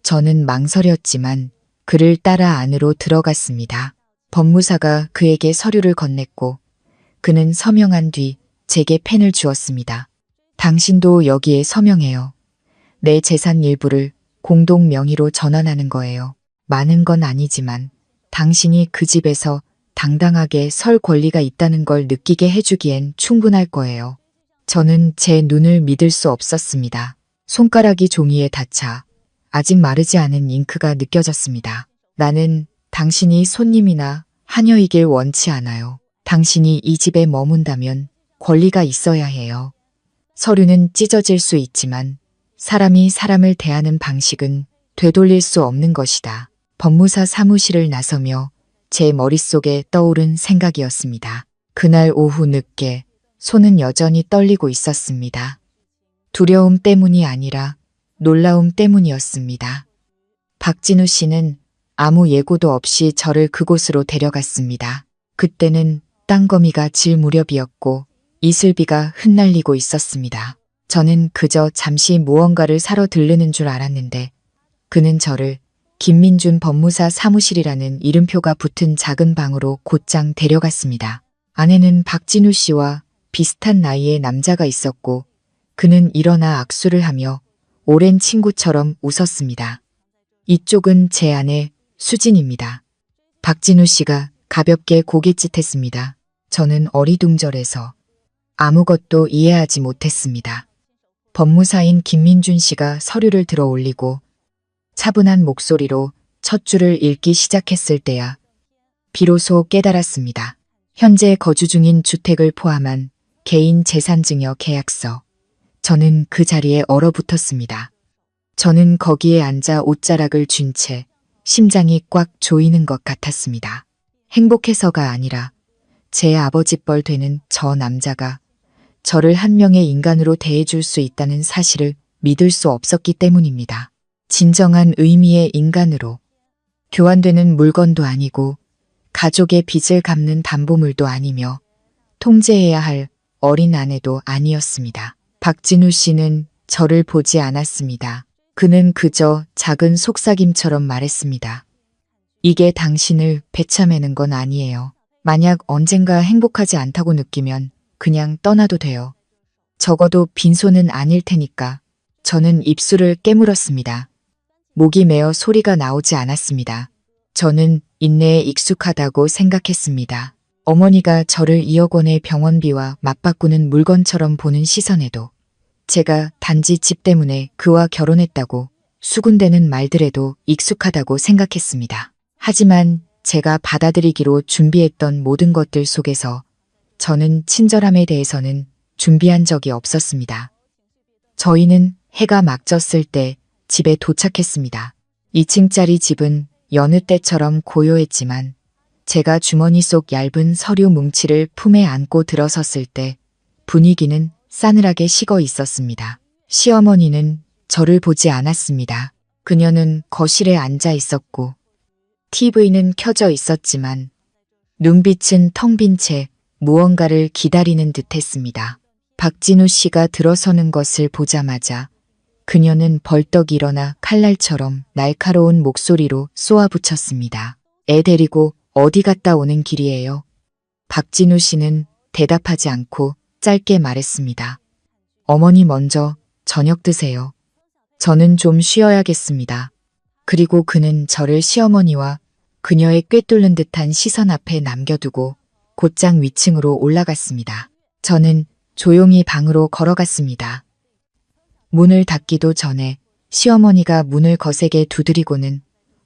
저는 망설였지만 그를 따라 안으로 들어갔습니다. 법무사가 그에게 서류를 건넸고 그는 서명한 뒤 제게 펜을 주었습니다. 당신도 여기에 서명해요. 내 재산 일부를 공동 명의로 전환하는 거예요. 많은 건 아니지만 당신이 그 집에서 당당하게 설 권리가 있다는 걸 느끼게 해주기엔 충분할 거예요. 저는 제 눈을 믿을 수 없었습니다. 손가락이 종이에 닿자 아직 마르지 않은 잉크가 느껴졌습니다. 나는 당신이 손님이나 하녀이길 원치 않아요. 당신이 이 집에 머문다면 권리가 있어야 해요. 서류는 찢어질 수 있지만 사람이 사람을 대하는 방식은 되돌릴 수 없는 것이다. 법무사 사무실을 나서며 제 머릿속에 떠오른 생각이었습니다. 그날 오후 늦게 손은 여전히 떨리고 있었습니다. 두려움 때문이 아니라 놀라움 때문이었습니다. 박진우 씨는 아무 예고도 없이 저를 그곳으로 데려갔습니다. 그때는 땅거미가 질 무렵이었고 이슬비가 흩날리고 있었습니다. 저는 그저 잠시 무언가를 사러 들르는 줄 알았는데 그는 저를 김민준 법무사 사무실이라는 이름표가 붙은 작은 방으로 곧장 데려갔습니다. 안에는 박진우 씨와 비슷한 나이의 남자가 있었고 그는 일어나 악수를 하며 오랜 친구처럼 웃었습니다. 이쪽은 제 아내 수진입니다. 박진우 씨가 가볍게 고깃짓했습니다. 저는 어리둥절해서 아무것도 이해하지 못했습니다. 법무사인 김민준 씨가 서류를 들어 올리고 차분한 목소리로 첫 줄을 읽기 시작했을 때야 비로소 깨달았습니다. 현재 거주 중인 주택을 포함한 개인 재산증여 계약서. 저는 그 자리에 얼어붙었습니다. 저는 거기에 앉아 옷자락을 쥔 채 심장이 꽉 조이는 것 같았습니다. 행복해서가 아니라 제 아버지뻘 되는 저 남자가 저를 한 명의 인간으로 대해줄 수 있다는 사실을 믿을 수 없었기 때문입니다. 진정한 의미의 인간으로 교환되는 물건도 아니고 가족의 빚을 갚는 담보물도 아니며 통제해야 할 어린 아내도 아니었습니다. 박진우 씨는 저를 보지 않았습니다. 그는 그저 작은 속삭임처럼 말했습니다. 이게 당신을 배참하는 건 아니에요. 만약 언젠가 행복하지 않다고 느끼면 그냥 떠나도 돼요. 적어도 빈손은 아닐 테니까. 저는 입술을 깨물었습니다. 목이 메어 소리가 나오지 않았습니다. 저는 인내에 익숙하다고 생각했습니다. 어머니가 저를 2억 원의 병원비와 맞바꾸는 물건처럼 보는 시선에도 제가 단지 집 때문에 그와 결혼했다고 수군대는 말들에도 익숙하다고 생각했습니다. 하지만 제가 받아들이기로 준비했던 모든 것들 속에서 저는 친절함에 대해서는 준비한 적이 없었습니다. 저희는 해가 막 졌을 때 집에 도착했습니다. 2층짜리 집은 여느 때처럼 고요했지만 제가 주머니 속 얇은 서류 뭉치를 품에 안고 들어섰을 때 분위기는 싸늘하게 식어 있었습니다. 시어머니는 저를 보지 않았습니다. 그녀는 거실에 앉아 있었고 TV는 켜져 있었지만 눈빛은 텅 빈 채 무언가를 기다리는 듯했습니다. 박진우 씨가 들어서는 것을 보자마자 그녀는 벌떡 일어나 칼날처럼 날카로운 목소리로 쏘아붙였습니다. 애 데리고 어디 갔다 오는 길이에요? 박진우 씨는 대답하지 않고 짧게 말했습니다. 어머니 먼저 저녁 드세요. 저는 좀 쉬어야겠습니다. 그리고 그는 저를 시어머니와 그녀의 꿰뚫는 듯한 시선 앞에 남겨두고 곧장 위층으로 올라갔습니다. 저는 조용히 방으로 걸어갔습니다. 문을 닫기도 전에 시어머니가 문을 거세게 두드리고는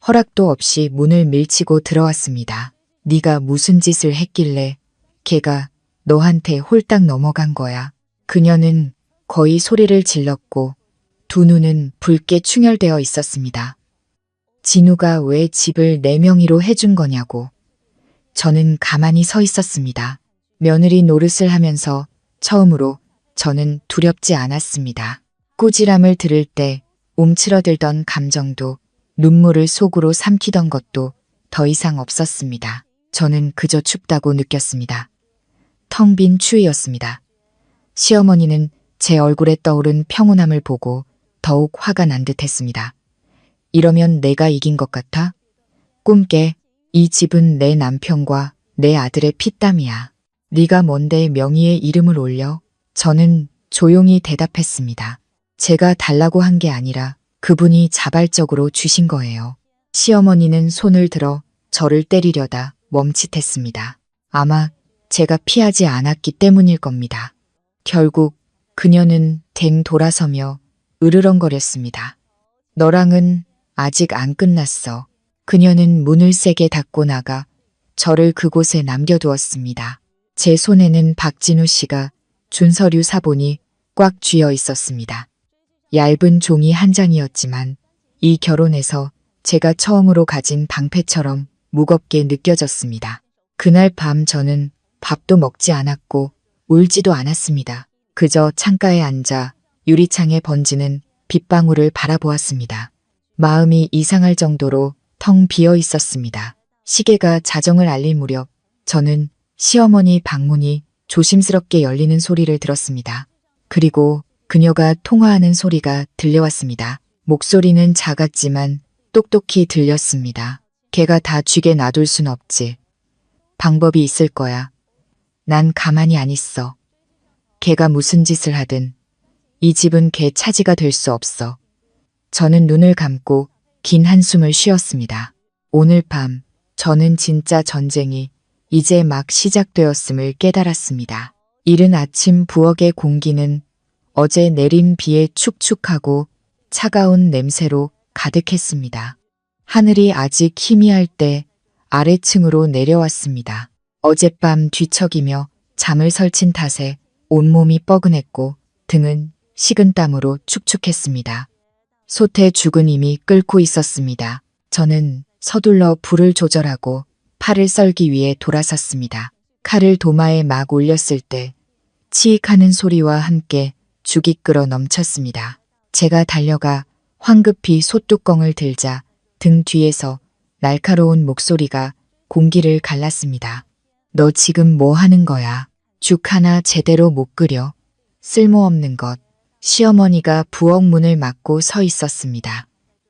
허락도 없이 문을 밀치고 들어왔습니다. 네가 무슨 짓을 했길래 걔가 너한테 홀딱 넘어간 거야. 그녀는 거의 소리를 질렀고 두 눈은 붉게 충혈되어 있었습니다. 진우가 왜 집을 내 명의로 해준 거냐고. 저는 가만히 서 있었습니다. 며느리 노릇을 하면서 처음으로 저는 두렵지 않았습니다. 꾸지람을 들을 때 움츠러들던 감정도 눈물을 속으로 삼키던 것도 더 이상 없었습니다. 저는 그저 춥다고 느꼈습니다. 텅 빈 추위였습니다. 시어머니는 제 얼굴에 떠오른 평온함을 보고 더욱 화가 난 듯했습니다. 이러면 내가 이긴 것 같아? 꿈깨. 이 집은 내 남편과 내 아들의 피땀이야. 네가 뭔데 명의의 이름을 올려? 저는 조용히 대답했습니다. 제가 달라고 한 게 아니라 그분이 자발적으로 주신 거예요. 시어머니는 손을 들어 저를 때리려다 멈칫했습니다. 아마 제가 피하지 않았기 때문일 겁니다. 결국 그녀는 댕 돌아서며 으르렁거렸습니다. 너랑은 아직 안 끝났어. 그녀는 문을 세게 닫고 나가 저를 그곳에 남겨두었습니다. 제 손에는 박진우 씨가 준 서류 사본이 꽉 쥐어 있었습니다. 얇은 종이 한 장이었지만 이 결혼에서 제가 처음으로 가진 방패처럼 무겁게 느껴졌습니다. 그날 밤 저는 밥도 먹지 않았고 울지도 않았습니다. 그저 창가에 앉아 유리창에 번지는 빗방울을 바라보았습니다. 마음이 이상할 정도로 텅 비어 있었습니다. 시계가 자정을 알릴 무렵 저는 시어머니 방문이 조심스럽게 열리는 소리를 들었습니다. 그리고 그녀가 통화하는 소리가 들려왔습니다. 목소리는 작았지만 똑똑히 들렸습니다. 걔가 다 쥐게 놔둘 순 없지. 방법이 있을 거야. 난 가만히 안 있어. 걔가 무슨 짓을 하든 이 집은 걔 차지가 될 수 없어. 저는 눈을 감고 긴 한숨을 쉬었습니다. 오늘 밤 저는 진짜 전쟁이 이제 막 시작되었음을 깨달았습니다. 이른 아침 부엌의 공기는 어제 내린 비에 축축하고 차가운 냄새로 가득했습니다. 하늘이 아직 희미할 때 아래층으로 내려왔습니다. 어젯밤 뒤척이며 잠을 설친 탓에 온몸이 뻐근했고 등은 식은땀으로 축축했습니다. 솥에 죽은 이미 끓고 있었습니다. 저는 서둘러 불을 조절하고 팔을 썰기 위해 돌아섰습니다. 칼을 도마에 막 올렸을 때 치익하는 소리와 함께 죽이 끓어 넘쳤습니다. 제가 달려가 황급히 솥뚜껑을 들자 등 뒤에서 날카로운 목소리가 공기를 갈랐습니다. 너 지금 뭐 하는 거야? 죽 하나 제대로 못 끓여. 쓸모없는 것. 시어머니가 부엌 문을 막고 서 있었습니다.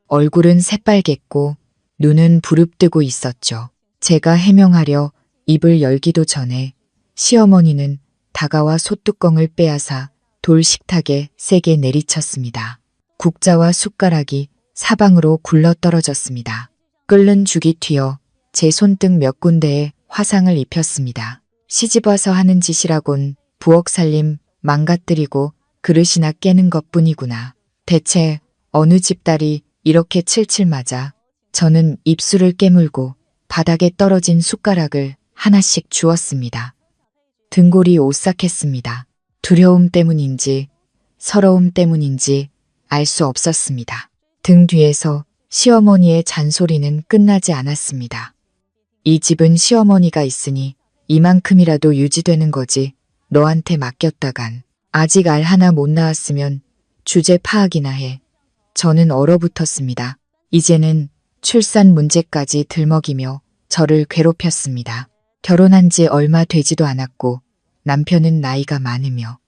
얼굴은 새빨갰고 눈은 부릅뜨고 있었죠. 제가 해명하려 입을 열기도 전에 시어머니는 다가와 솥뚜껑을 빼앗아 돌 식탁에 세게 내리쳤습니다. 국자와 숟가락이 사방으로 굴러떨어졌습니다. 끓는 죽이 튀어 제 손등 몇 군데에 화상을 입혔습니다. 시집와서 하는 짓이라곤 부엌 살림 망가뜨리고 그릇이나 깨는 것뿐이구나. 대체 어느 집딸이 이렇게 칠칠 맞아. 저는 입술을 깨물고 바닥에 떨어진 숟가락을 하나씩 주웠습니다. 등골이 오싹했습니다. 두려움 때문인지 서러움 때문인지 알 수 없었습니다. 등 뒤에서 시어머니의 잔소리는 끝나지 않았습니다. 이 집은 시어머니가 있으니 이만큼이라도 유지되는 거지 너한테 맡겼다간 아직 알 하나 못 낳았으면 주제 파악이나 해. 저는 얼어붙었습니다. 이제는 출산 문제까지 들먹이며 저를 괴롭혔습니다. 결혼한 지 얼마 되지도 않았고 남편은 나이가 많으며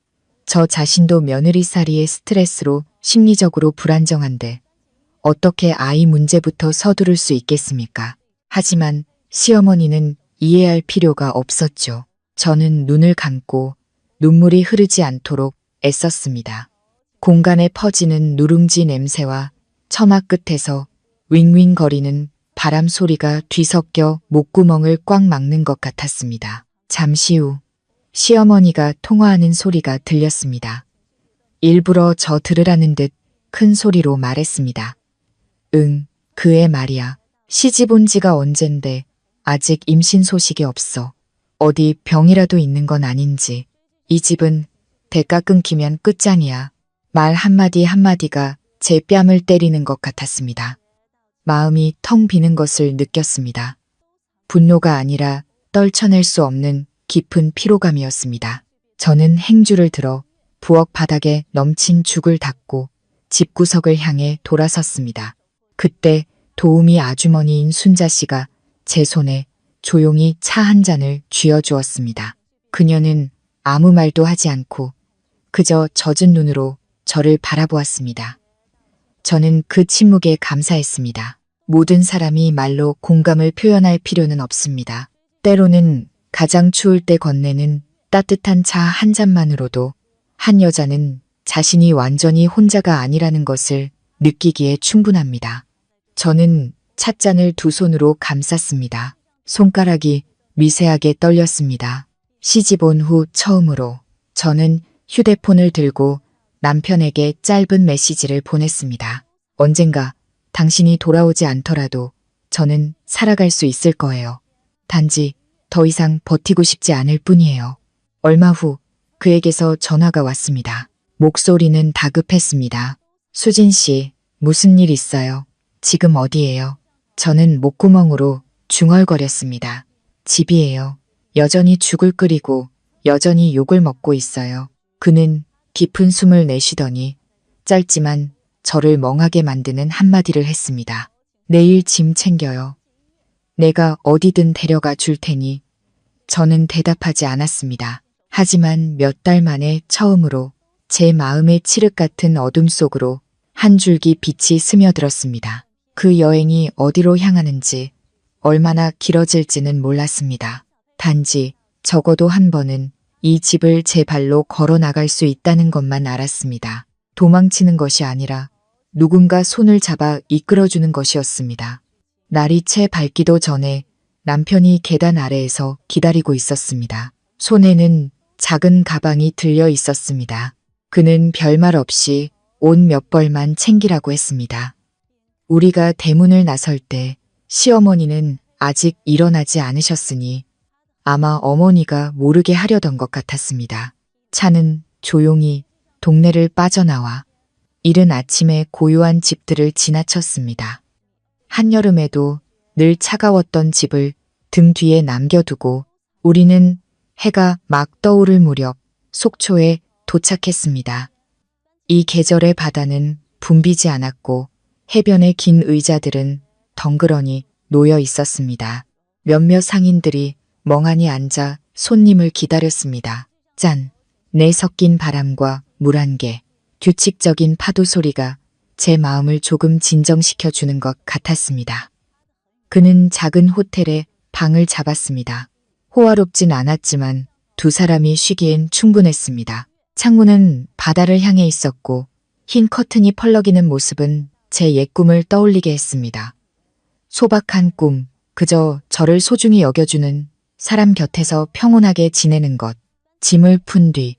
저 자신도 며느리살이의 스트레스로 심리적으로 불안정한데 어떻게 아이 문제부터 서두를 수 있겠습니까? 하지만 시어머니는 이해할 필요가 없었죠. 저는 눈을 감고 눈물이 흐르지 않도록 애썼습니다. 공간에 퍼지는 누룽지 냄새와 처마 끝에서 윙윙거리는 바람 소리가 뒤섞여 목구멍을 꽉 막는 것 같았습니다. 잠시 후 시어머니가 통화하는 소리가 들렸습니다. 일부러 저 들으라는 듯 큰 소리로 말했습니다. 응, 그애 말이야. 시집 온 지가 언젠데 아직 임신 소식이 없어. 어디 병이라도 있는 건 아닌지. 이 집은 대가 끊기면 끝장이야. 말 한마디 한마디가 제 뺨을 때리는 것 같았습니다. 마음이 텅 비는 것을 느꼈습니다. 분노가 아니라 떨쳐낼 수 없는 깊은 피로감이었습니다. 저는 행주를 들어 부엌 바닥에 넘친 죽을 닦고 집구석을 향해 돌아섰습니다. 그때 도우미 아주머니인 순자 씨가 제 손에 조용히 차 한 잔을 쥐어주었습니다. 그녀는 아무 말도 하지 않고 그저 젖은 눈으로 저를 바라보았습니다. 저는 그 침묵에 감사했습니다. 모든 사람이 말로 공감을 표현할 필요는 없습니다. 때로는 가장 추울 때 건네는 따뜻한 차 한 잔만으로도 한 여자는 자신이 완전히 혼자가 아니라는 것을 느끼기에 충분합니다. 저는 찻잔을 두 손으로 감쌌습니다. 손가락이 미세하게 떨렸습니다. 시집 온 후 처음으로 저는 휴대폰을 들고 남편에게 짧은 메시지를 보냈습니다. 언젠가 당신이 돌아오지 않더라도 저는 살아갈 수 있을 거예요. 단지 더 이상 버티고 싶지 않을 뿐이에요. 얼마 후 그에게서 전화가 왔습니다. 목소리는 다급했습니다. 수진 씨, 무슨 일 있어요? 지금 어디예요? 저는 목구멍으로 중얼거렸습니다. 집이에요. 여전히 죽을 끓이고 여전히 욕을 먹고 있어요. 그는 깊은 숨을 내쉬더니 짧지만 저를 멍하게 만드는 한마디를 했습니다. 내일 짐 챙겨요. 내가 어디든 데려가 줄 테니. 저는 대답하지 않았습니다. 하지만 몇 달 만에 처음으로 제 마음의 칠흑 같은 어둠 속으로 한 줄기 빛이 스며들었습니다. 그 여행이 어디로 향하는지 얼마나 길어질지는 몰랐습니다. 단지 적어도 한 번은 이 집을 제 발로 걸어 나갈 수 있다는 것만 알았습니다. 도망치는 것이 아니라 누군가 손을 잡아 이끌어주는 것이었습니다. 날이 채 밝기도 전에 남편이 계단 아래에서 기다리고 있었습니다. 손에는 작은 가방이 들려 있었습니다. 그는 별말 없이 옷 몇 벌만 챙기라고 했습니다. 우리가 대문을 나설 때 시어머니는 아직 일어나지 않으셨으니 아마 어머니가 모르게 하려던 것 같았습니다. 차는 조용히 동네를 빠져나와 이른 아침에 고요한 집들을 지나쳤습니다. 한여름에도 늘 차가웠던 집을 등 뒤에 남겨두고 우리는 해가 막 떠오를 무렵 속초에 도착했습니다. 이 계절의 바다는 붐비지 않았고 해변의 긴 의자들은 덩그러니 놓여 있었습니다. 몇몇 상인들이 멍하니 앉아 손님을 기다렸습니다. 짠! 내 섞인 바람과 물 한 개, 규칙적인 파도 소리가 제 마음을 조금 진정시켜 주는 것 같았습니다. 그는 작은 호텔에 방을 잡았습니다. 호화롭진 않았지만 두 사람이 쉬기엔 충분했습니다. 창문은 바다를 향해 있었고 흰 커튼이 펄럭이는 모습은 제 옛 꿈을 떠올리게 했습니다. 소박한 꿈, 그저 저를 소중히 여겨주는 사람 곁에서 평온하게 지내는 것. 짐을 푼 뒤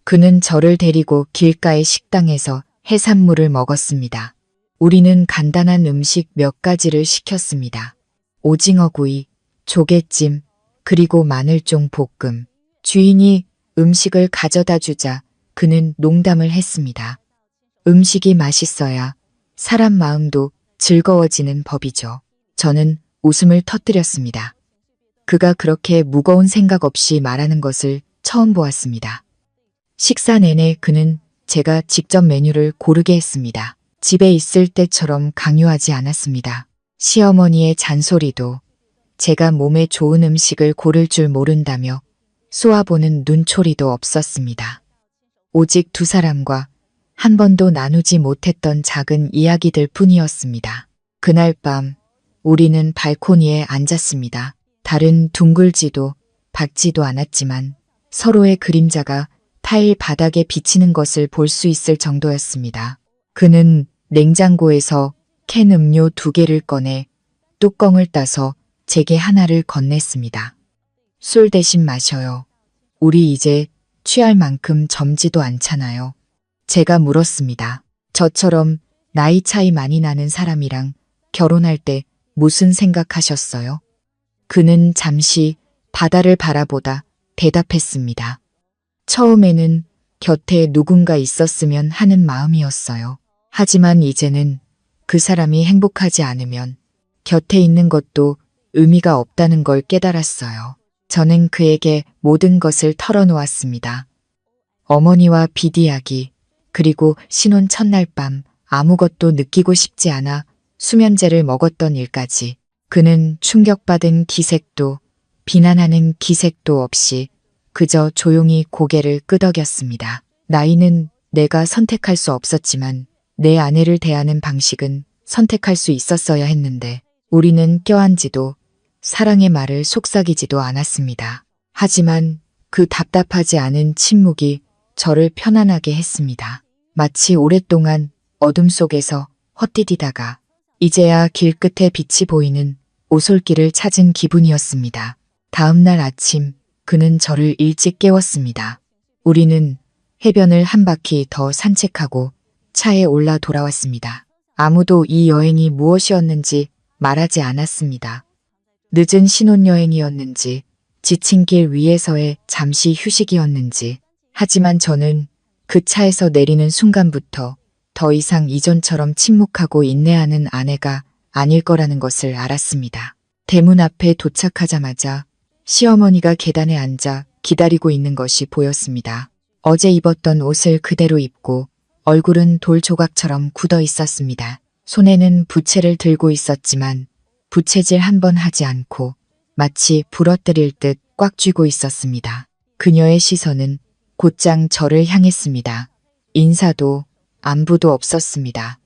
그는 저를 데리고 길가의 식당에서 해산물을 먹었습니다. 우리는 간단한 음식 몇 가지를 시켰습니다. 오징어구이, 조개찜, 그리고 마늘종 볶음. 주인이 음식을 가져다 주자 그는 농담을 했습니다. 음식이 맛있어야 사람 마음도 즐거워지는 법이죠. 저는 웃음을 터뜨렸습니다. 그가 그렇게 무거운 생각 없이 말하는 것을 처음 보았습니다. 식사 내내 그는 제가 직접 메뉴를 고르게 했습니다. 집에 있을 때처럼 강요하지 않았습니다. 시어머니의 잔소리도 제가 몸에 좋은 음식을 고를 줄 모른다며 쏘아보는 눈초리도 없었습니다. 오직 두 사람과 한 번도 나누지 못했던 작은 이야기들 뿐이었습니다. 그날 밤 우리는 발코니에 앉았습니다. 달은 둥글지도 밝지도 않았지만 서로의 그림자가 타일 바닥에 비치는 것을 볼 수 있을 정도였습니다. 그는 냉장고에서 캔 음료 2개를 꺼내 뚜껑을 따서 제게 하나를 건넸습니다. 술 대신 마셔요. 우리 이제 취할 만큼 젊지도 않잖아요. 제가 물었습니다. 저처럼 나이 차이 많이 나는 사람이랑 결혼할 때 무슨 생각하셨어요? 그는 잠시 바다를 바라보다 대답했습니다. 처음에는 곁에 누군가 있었으면 하는 마음이었어요. 하지만 이제는 그 사람이 행복하지 않으면 곁에 있는 것도 의미가 없다는 걸 깨달았어요. 저는 그에게 모든 것을 털어놓았습니다. 어머니와 빚 이야기, 그리고 신혼 첫날 밤 아무것도 느끼고 싶지 않아 수면제를 먹었던 일까지. 그는 충격받은 기색도 비난하는 기색도 없이 그저 조용히 고개를 끄덕였습니다. 나이는 내가 선택할 수 없었지만 내 아내를 대하는 방식은 선택할 수 있었어야 했는데 우리는 껴안지도 사랑의 말을 속삭이지도 않았습니다. 하지만 그 답답하지 않은 침묵이 저를 편안하게 했습니다. 마치 오랫동안 어둠 속에서 헛디디다가 이제야 길끝에 빛이 보이는 오솔길을 찾은 기분이었습니다. 다음 날 아침 그는 저를 일찍 깨웠습니다. 우리는 해변을 한 바퀴 더 산책하고 차에 올라 돌아왔습니다. 아무도 이 여행이 무엇이었는지 말하지 않았습니다. 늦은 신혼여행이었는지 지친 길 위에서의 잠시 휴식이었는지. 하지만 저는 그 차에서 내리는 순간부터 더 이상 이전처럼 침묵하고 인내하는 아내가 아닐 거라는 것을 알았습니다. 대문 앞에 도착하자마자 시어머니가 계단에 앉아 기다리고 있는 것이 보였습니다. 어제 입었던 옷을 그대로 입고 얼굴은 돌 조각처럼 굳어 있었습니다. 손에는 부채를 들고 있었지만 부채질 한 번 하지 않고 마치 부러뜨릴 듯 꽉 쥐고 있었습니다. 그녀의 시선은 곧장 저를 향했습니다. 인사도 안부도 없었습니다.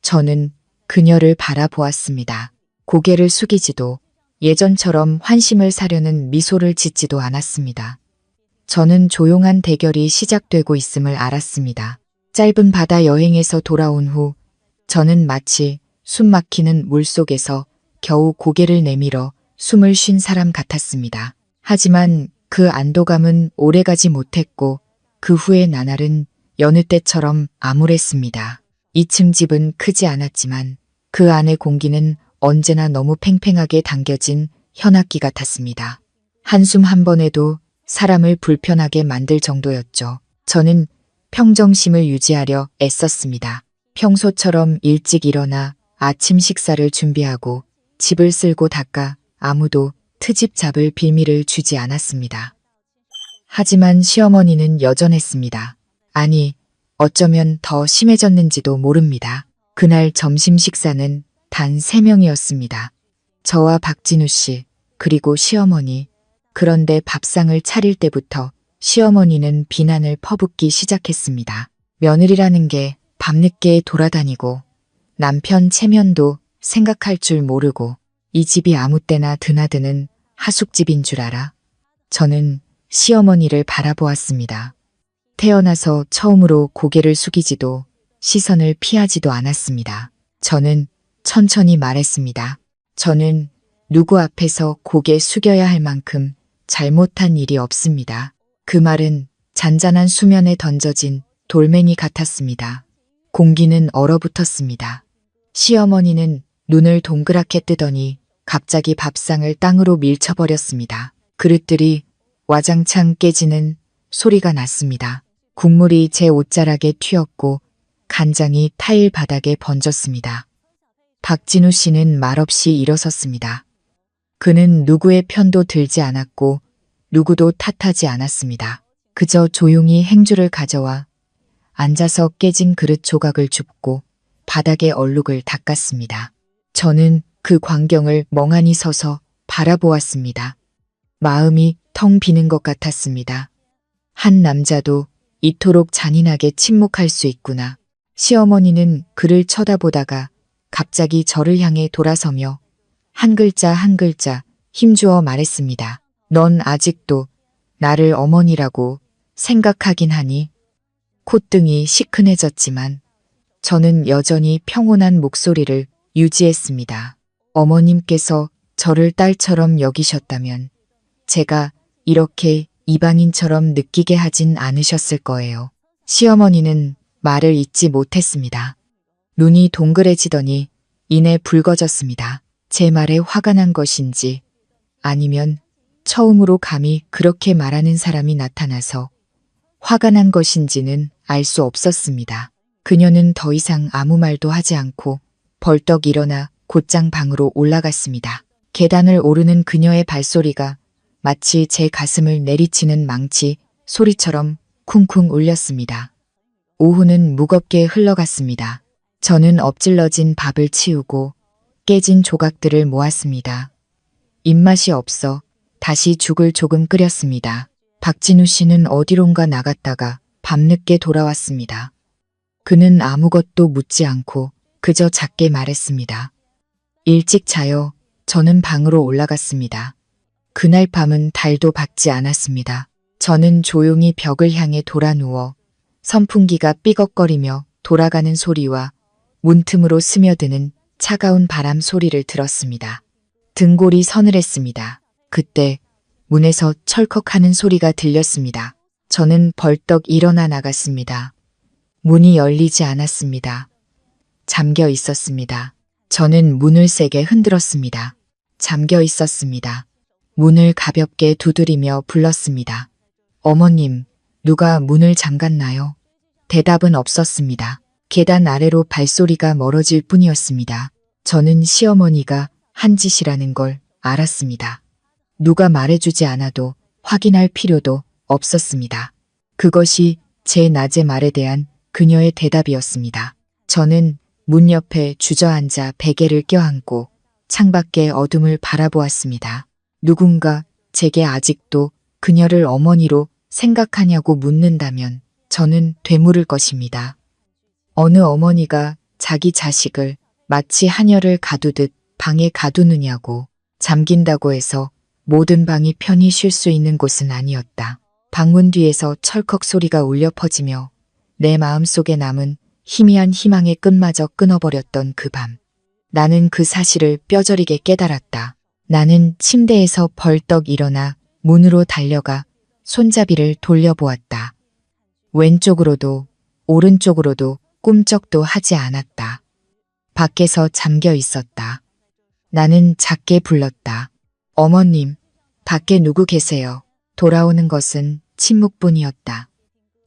저는 그녀를 바라보았습니다. 고개를 숙이지도 예전처럼 환심을 사려는 미소를 짓지도 않았습니다. 저는 조용한 대결이 시작되고 있음을 알았습니다. 짧은 바다 여행에서 돌아온 후 저는 마치 숨 막히는 물속에서 겨우 고개를 내밀어 숨을 쉰 사람 같았습니다. 하지만 그 안도감은 오래가지 못했고 그 후의 나날은 여느 때처럼 암울했습니다. 2층 집은 크지 않았지만 그 안의 공기는 언제나 너무 팽팽하게 당겨진 현악기 같았습니다. 한숨 한 번에도 사람을 불편하게 만들 정도였죠. 저는 평정심을 유지하려 애썼습니다. 평소처럼 일찍 일어나 아침 식사를 준비하고 집을 쓸고 닦아 아무도 트집 잡을 빌미를 주지 않았습니다. 하지만 시어머니는 여전했습니다. 아니, 어쩌면 더 심해졌는지도 모릅니다. 그날 점심 식사는 단 3명이었습니다. 저와 박진우 씨, 그리고 시어머니. 그런데 밥상을 차릴 때부터 시어머니는 비난을 퍼붓기 시작했습니다. 며느리라는 게 밤늦게 돌아다니고 남편 체면도 생각할 줄 모르고 이 집이 아무 때나 드나드는 하숙집인 줄 알아. 저는 시어머니를 바라보았습니다. 태어나서 처음으로 고개를 숙이지도 시선을 피하지도 않았습니다. 저는 천천히 말했습니다. 저는 누구 앞에서 고개 숙여야 할 만큼 잘못한 일이 없습니다. 그 말은 잔잔한 수면에 던져진 돌멩이 같았습니다. 공기는 얼어붙었습니다. 시어머니는 눈을 동그랗게 뜨더니 갑자기 밥상을 땅으로 밀쳐버렸습니다. 그릇들이 와장창 깨지는 소리가 났습니다. 국물이 제 옷자락에 튀었고 간장이 타일 바닥에 번졌습니다. 박진우 씨는 말없이 일어섰습니다. 그는 누구의 편도 들지 않았고 누구도 탓하지 않았습니다. 그저 조용히 행주를 가져와 앉아서 깨진 그릇 조각을 줍고 바닥에 얼룩을 닦았습니다. 저는 그 광경을 멍하니 서서 바라보았습니다. 마음이 텅 비는 것 같았습니다. 한 남자도 이토록 잔인하게 침묵할 수 있구나. 시어머니는 그를 쳐다보다가 갑자기 저를 향해 돌아서며 한 글자 한 글자 힘주어 말했습니다. 넌 아직도 나를 어머니라고 생각하긴 하니? 콧등이 시큰해졌지만 저는 여전히 평온한 목소리를 유지했습니다. 어머님께서 저를 딸처럼 여기셨다면 제가 이렇게 이방인처럼 느끼게 하진 않으셨을 거예요. 시어머니는 말을 잇지 못했습니다. 눈이 동그래지더니 이내 붉어졌습니다. 제 말에 화가 난 것인지 아니면 처음으로 감히 그렇게 말하는 사람이 나타나서 화가 난 것인지는 알 수 없었습니다. 그녀는 더 이상 아무 말도 하지 않고 벌떡 일어나 곧장 방으로 올라갔습니다. 계단을 오르는 그녀의 발소리가 마치 제 가슴을 내리치는 망치 소리처럼 쿵쿵 울렸습니다. 오후는 무겁게 흘러갔습니다. 저는 엎질러진 밥을 치우고 깨진 조각들을 모았습니다. 입맛이 없어 다시 죽을 조금 끓였습니다. 박진우 씨는 어디론가 나갔다가 밤늦게 돌아왔습니다. 그는 아무것도 묻지 않고 그저 작게 말했습니다. 일찍 자요. 저는 방으로 올라갔습니다. 그날 밤은 달도 밝지 않았습니다. 저는 조용히 벽을 향해 돌아 누워 선풍기가 삐걱거리며 돌아가는 소리와 문틈으로 스며드는 차가운 바람 소리를 들었습니다. 등골이 서늘했습니다. 그때 문에서 철컥하는 소리가 들렸습니다. 저는 벌떡 일어나 나갔습니다. 문이 열리지 않았습니다. 잠겨 있었습니다. 저는 문을 세게 흔들었습니다. 잠겨 있었습니다. 문을 가볍게 두드리며 불렀습니다. 어머님, 누가 문을 잠갔나요? 대답은 없었습니다. 계단 아래로 발소리가 멀어질 뿐이었습니다. 저는 시어머니가 한 짓이라는 걸 알았습니다. 누가 말해주지 않아도 확인할 필요도 없었습니다. 그것이 제 낮의 말에 대한 그녀의 대답이었습니다. 저는 문 옆에 주저앉아 베개를 껴안고 창밖의 어둠을 바라보았습니다. 누군가 제게 아직도 그녀를 어머니로 생각하냐고 묻는다면 저는 되물을 것입니다. 어느 어머니가 자기 자식을 마치 하녀를 가두듯 방에 가두느냐고. 잠긴다고 해서 모든 방이 편히 쉴 수 있는 곳은 아니었다. 방문 뒤에서 철컥 소리가 울려 퍼지며 내 마음속에 남은 희미한 희망의 끈마저 끊어버렸던 그 밤. 나는 그 사실을 뼈저리게 깨달았다. 나는 침대에서 벌떡 일어나 문으로 달려가 손잡이를 돌려보았다. 왼쪽으로도 오른쪽으로도 꿈쩍도 하지 않았다. 밖에서 잠겨 있었다. 나는 작게 불렀다. 어머님, 밖에 누구 계세요? 돌아오는 것은 침묵뿐이었다.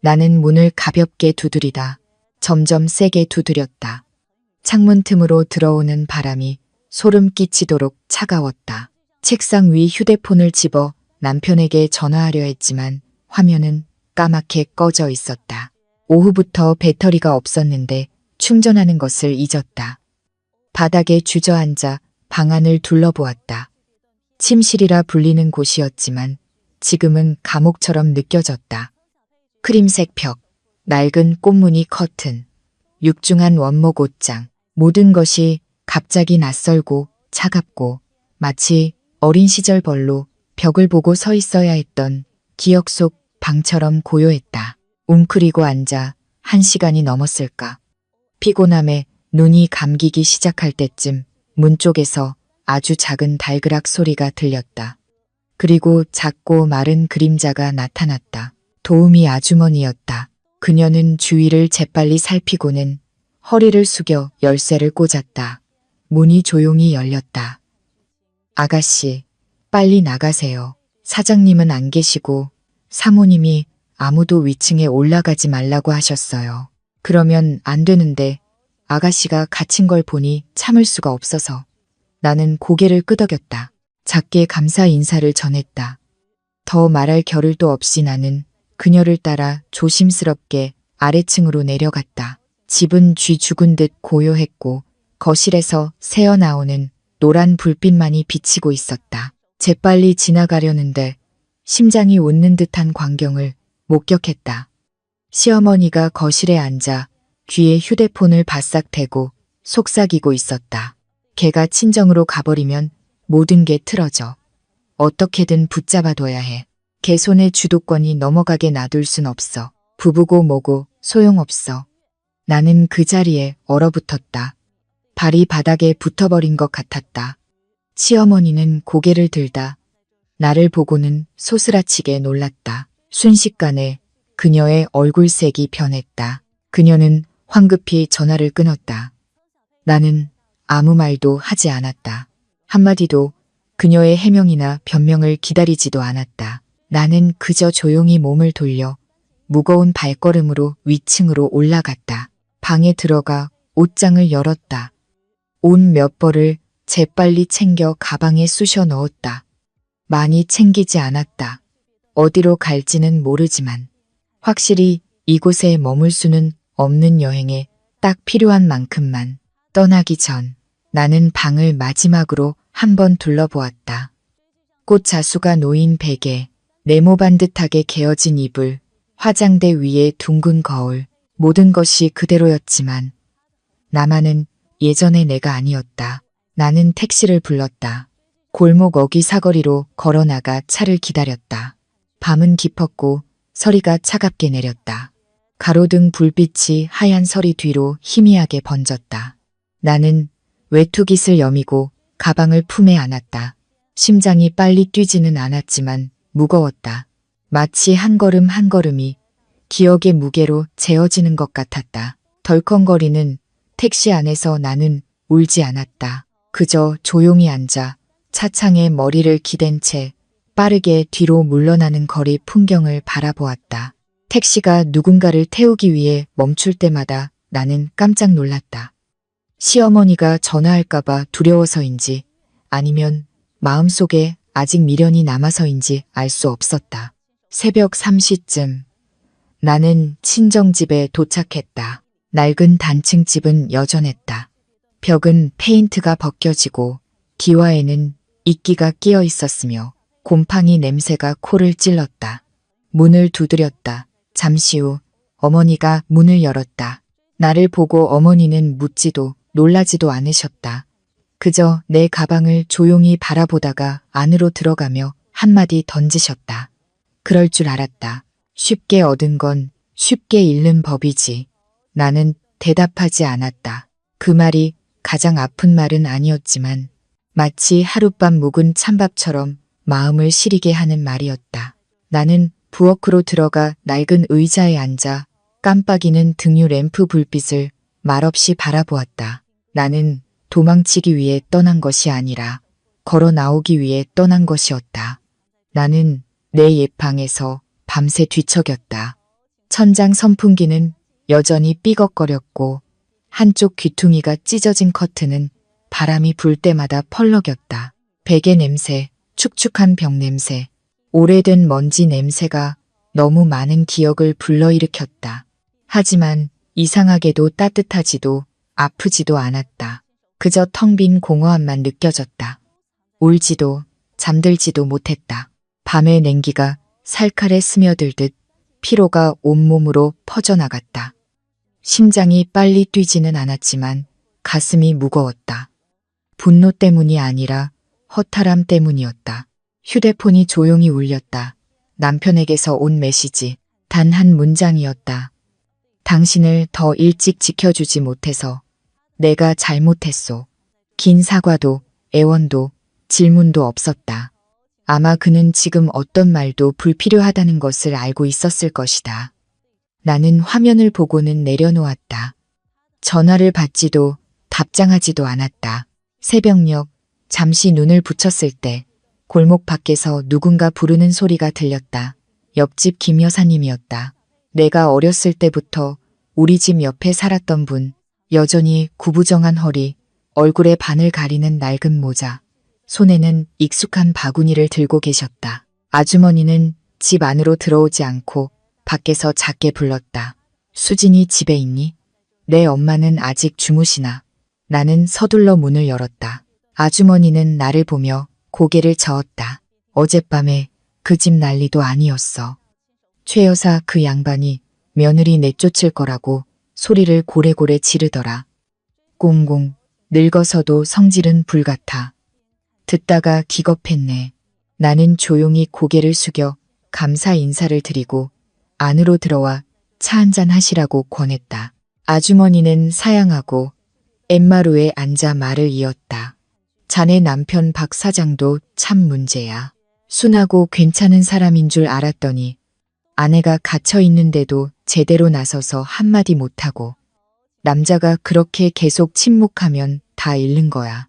나는 문을 가볍게 두드리다 점점 세게 두드렸다. 창문 틈으로 들어오는 바람이 소름 끼치도록 차가웠다. 책상 위 휴대폰을 집어 남편에게 전화하려 했지만 화면은 까맣게 꺼져 있었다. 오후부터 배터리가 없었는데 충전하는 것을 잊었다. 바닥에 주저앉아 방안을 둘러보았다. 침실이라 불리는 곳이었지만 지금은 감옥처럼 느껴졌다. 크림색 벽, 낡은 꽃무늬 커튼, 육중한 원목 옷장, 모든 것이 갑자기 낯설고 차갑고 마치 어린 시절 벌로 벽을 보고 서 있어야 했던 기억 속 방처럼 고요했다. 웅크리고 앉아 1시간이 넘었을까. 피곤함에 눈이 감기기 시작할 때쯤 문 쪽에서 아주 작은 달그락 소리가 들렸다. 그리고 작고 마른 그림자가 나타났다. 도우미 아주머니였다. 그녀는 주위를 재빨리 살피고는 허리를 숙여 열쇠를 꽂았다. 문이 조용히 열렸다. 아가씨, 빨리 나가세요. 사장님은 안 계시고 사모님이 아무도 위층에 올라가지 말라고 하셨어요. 그러면 안 되는데 아가씨가 갇힌 걸 보니 참을 수가 없어서. 나는 고개를 끄덕였다. 작게 감사 인사를 전했다. 더 말할 겨를도 없이 나는 그녀를 따라 조심스럽게 아래층으로 내려갔다. 집은 쥐 죽은 듯 고요했고 거실에서 새어나오는 노란 불빛만이 비치고 있었다. 재빨리 지나가려는데 심장이 웃는 듯한 광경을 목격했다. 시어머니가 거실에 앉아 귀에 휴대폰을 바싹 대고 속삭이고 있었다. 걔가 친정으로 가버리면 모든 게 틀어져. 어떻게든 붙잡아둬야 해. 걔 손에 주도권이 넘어가게 놔둘 순 없어. 부부고 뭐고 소용없어. 나는 그 자리에 얼어붙었다. 발이 바닥에 붙어버린 것 같았다. 시어머니는 고개를 들다 나를 보고는 소스라치게 놀랐다. 순식간에 그녀의 얼굴색이 변했다. 그녀는 황급히 전화를 끊었다. 나는 아무 말도 하지 않았다. 한마디도 그녀의 해명이나 변명을 기다리지도 않았다. 나는 그저 조용히 몸을 돌려 무거운 발걸음으로 위층으로 올라갔다. 방에 들어가 옷장을 열었다. 옷 몇 벌을 재빨리 챙겨 가방에 쑤셔 넣었다. 많이 챙기지 않았다. 어디로 갈지는 모르지만 확실히 이곳에 머물 수는 없는 여행에 딱 필요한 만큼만 떠나기 전 나는 방을 마지막으로 한번 둘러보았다. 꽃 자수가 놓인 베개, 네모 반듯하게 개어진 이불, 화장대 위에 둥근 거울, 모든 것이 그대로였지만 나만은 예전의 내가 아니었다. 나는 택시를 불렀다. 골목 어귀 사거리로 걸어나가 차를 기다렸다. 밤은 깊었고 서리가 차갑게 내렸다. 가로등 불빛이 하얀 서리 뒤로 희미하게 번졌다. 나는 외투깃을 여미고 가방을 품에 안았다. 심장이 빨리 뛰지는 않았지만 무거웠다. 마치 한 걸음 한 걸음이 기억의 무게로 재어지는 것 같았다. 덜컹거리는 택시 안에서 나는 울지 않았다. 그저 조용히 앉아 차창에 머리를 기댄 채 빠르게 뒤로 물러나는 거리 풍경을 바라보았다. 택시가 누군가를 태우기 위해 멈출 때마다 나는 깜짝 놀랐다. 시어머니가 전화할까봐 두려워서인지 아니면 마음속에 아직 미련이 남아서인지 알 수 없었다. 새벽 3시쯤 나는 친정집에 도착했다. 낡은 단층 집은 여전했다. 벽은 페인트가 벗겨지고 기와에는 이끼가 끼어 있었으며 곰팡이 냄새가 코를 찔렀다. 문을 두드렸다. 잠시 후 어머니가 문을 열었다. 나를 보고 어머니는 묻지도 놀라지도 않으셨다. 그저 내 가방을 조용히 바라보다가 안으로 들어가며 한마디 던지셨다. 그럴 줄 알았다. 쉽게 얻은 건 쉽게 잃는 법이지. 나는 대답하지 않았다. 그 말이 가장 아픈 말은 아니었지만 마치 하룻밤 묵은 찬밥처럼 마음을 시리게 하는 말이었다. 나는 부엌으로 들어가 낡은 의자에 앉아 깜빡이는 등유 램프 불빛을 말없이 바라보았다. 나는 도망치기 위해 떠난 것이 아니라 걸어 나오기 위해 떠난 것이었다. 나는 내 옛방에서 밤새 뒤척였다. 천장 선풍기는 여전히 삐걱거렸고 한쪽 귀퉁이가 찢어진 커튼은 바람이 불 때마다 펄럭였다. 베개 냄새, 축축한 벽 냄새, 오래된 먼지 냄새가 너무 많은 기억을 불러일으켰다. 하지만 이상하게도 따뜻하지도 아프지도 않았다. 그저 텅 빈 공허함만 느껴졌다. 울지도 잠들지도 못했다. 밤의 냉기가 살칼에 스며들듯 피로가 온몸으로 퍼져나갔다. 심장이 빨리 뛰지는 않았지만 가슴이 무거웠다. 분노 때문이 아니라 허탈함 때문이었다. 휴대폰이 조용히 울렸다. 남편에게서 온 메시지. 단 한 문장이었다. 당신을 더 일찍 지켜주지 못해서 내가 잘못했소. 긴 사과도 애원도 질문도 없었다. 아마 그는 지금 어떤 말도 불필요하다는 것을 알고 있었을 것이다. 나는 화면을 보고는 내려놓았다. 전화를 받지도 답장하지도 않았다. 새벽녘 잠시 눈을 붙였을 때 골목 밖에서 누군가 부르는 소리가 들렸다. 옆집 김 여사님이었다. 내가 어렸을 때부터 우리 집 옆에 살았던 분, 여전히 구부정한 허리, 얼굴에 반을 가리는 낡은 모자, 손에는 익숙한 바구니를 들고 계셨다. 아주머니는 집 안으로 들어오지 않고 밖에서 작게 불렀다. 수진이 집에 있니? 내 엄마는 아직 주무시나? 나는 서둘러 문을 열었다. 아주머니는 나를 보며 고개를 저었다. 어젯밤에 그 집 난리도 아니었어. 최 여사 그 양반이 며느리 내쫓을 거라고 소리를 고래고래 지르더라. 꽁꽁 늙어서도 성질은 불같아. 듣다가 기겁했네. 나는 조용히 고개를 숙여 감사 인사를 드리고 안으로 들어와 차 한잔 하시라고 권했다. 아주머니는 사양하고 엠마루에 앉아 말을 이었다. 자네 남편 박 사장도 참 문제야. 순하고 괜찮은 사람인 줄 알았더니 아내가 갇혀 있는데도 제대로 나서서 한마디 못하고 남자가 그렇게 계속 침묵하면 다 잃는 거야.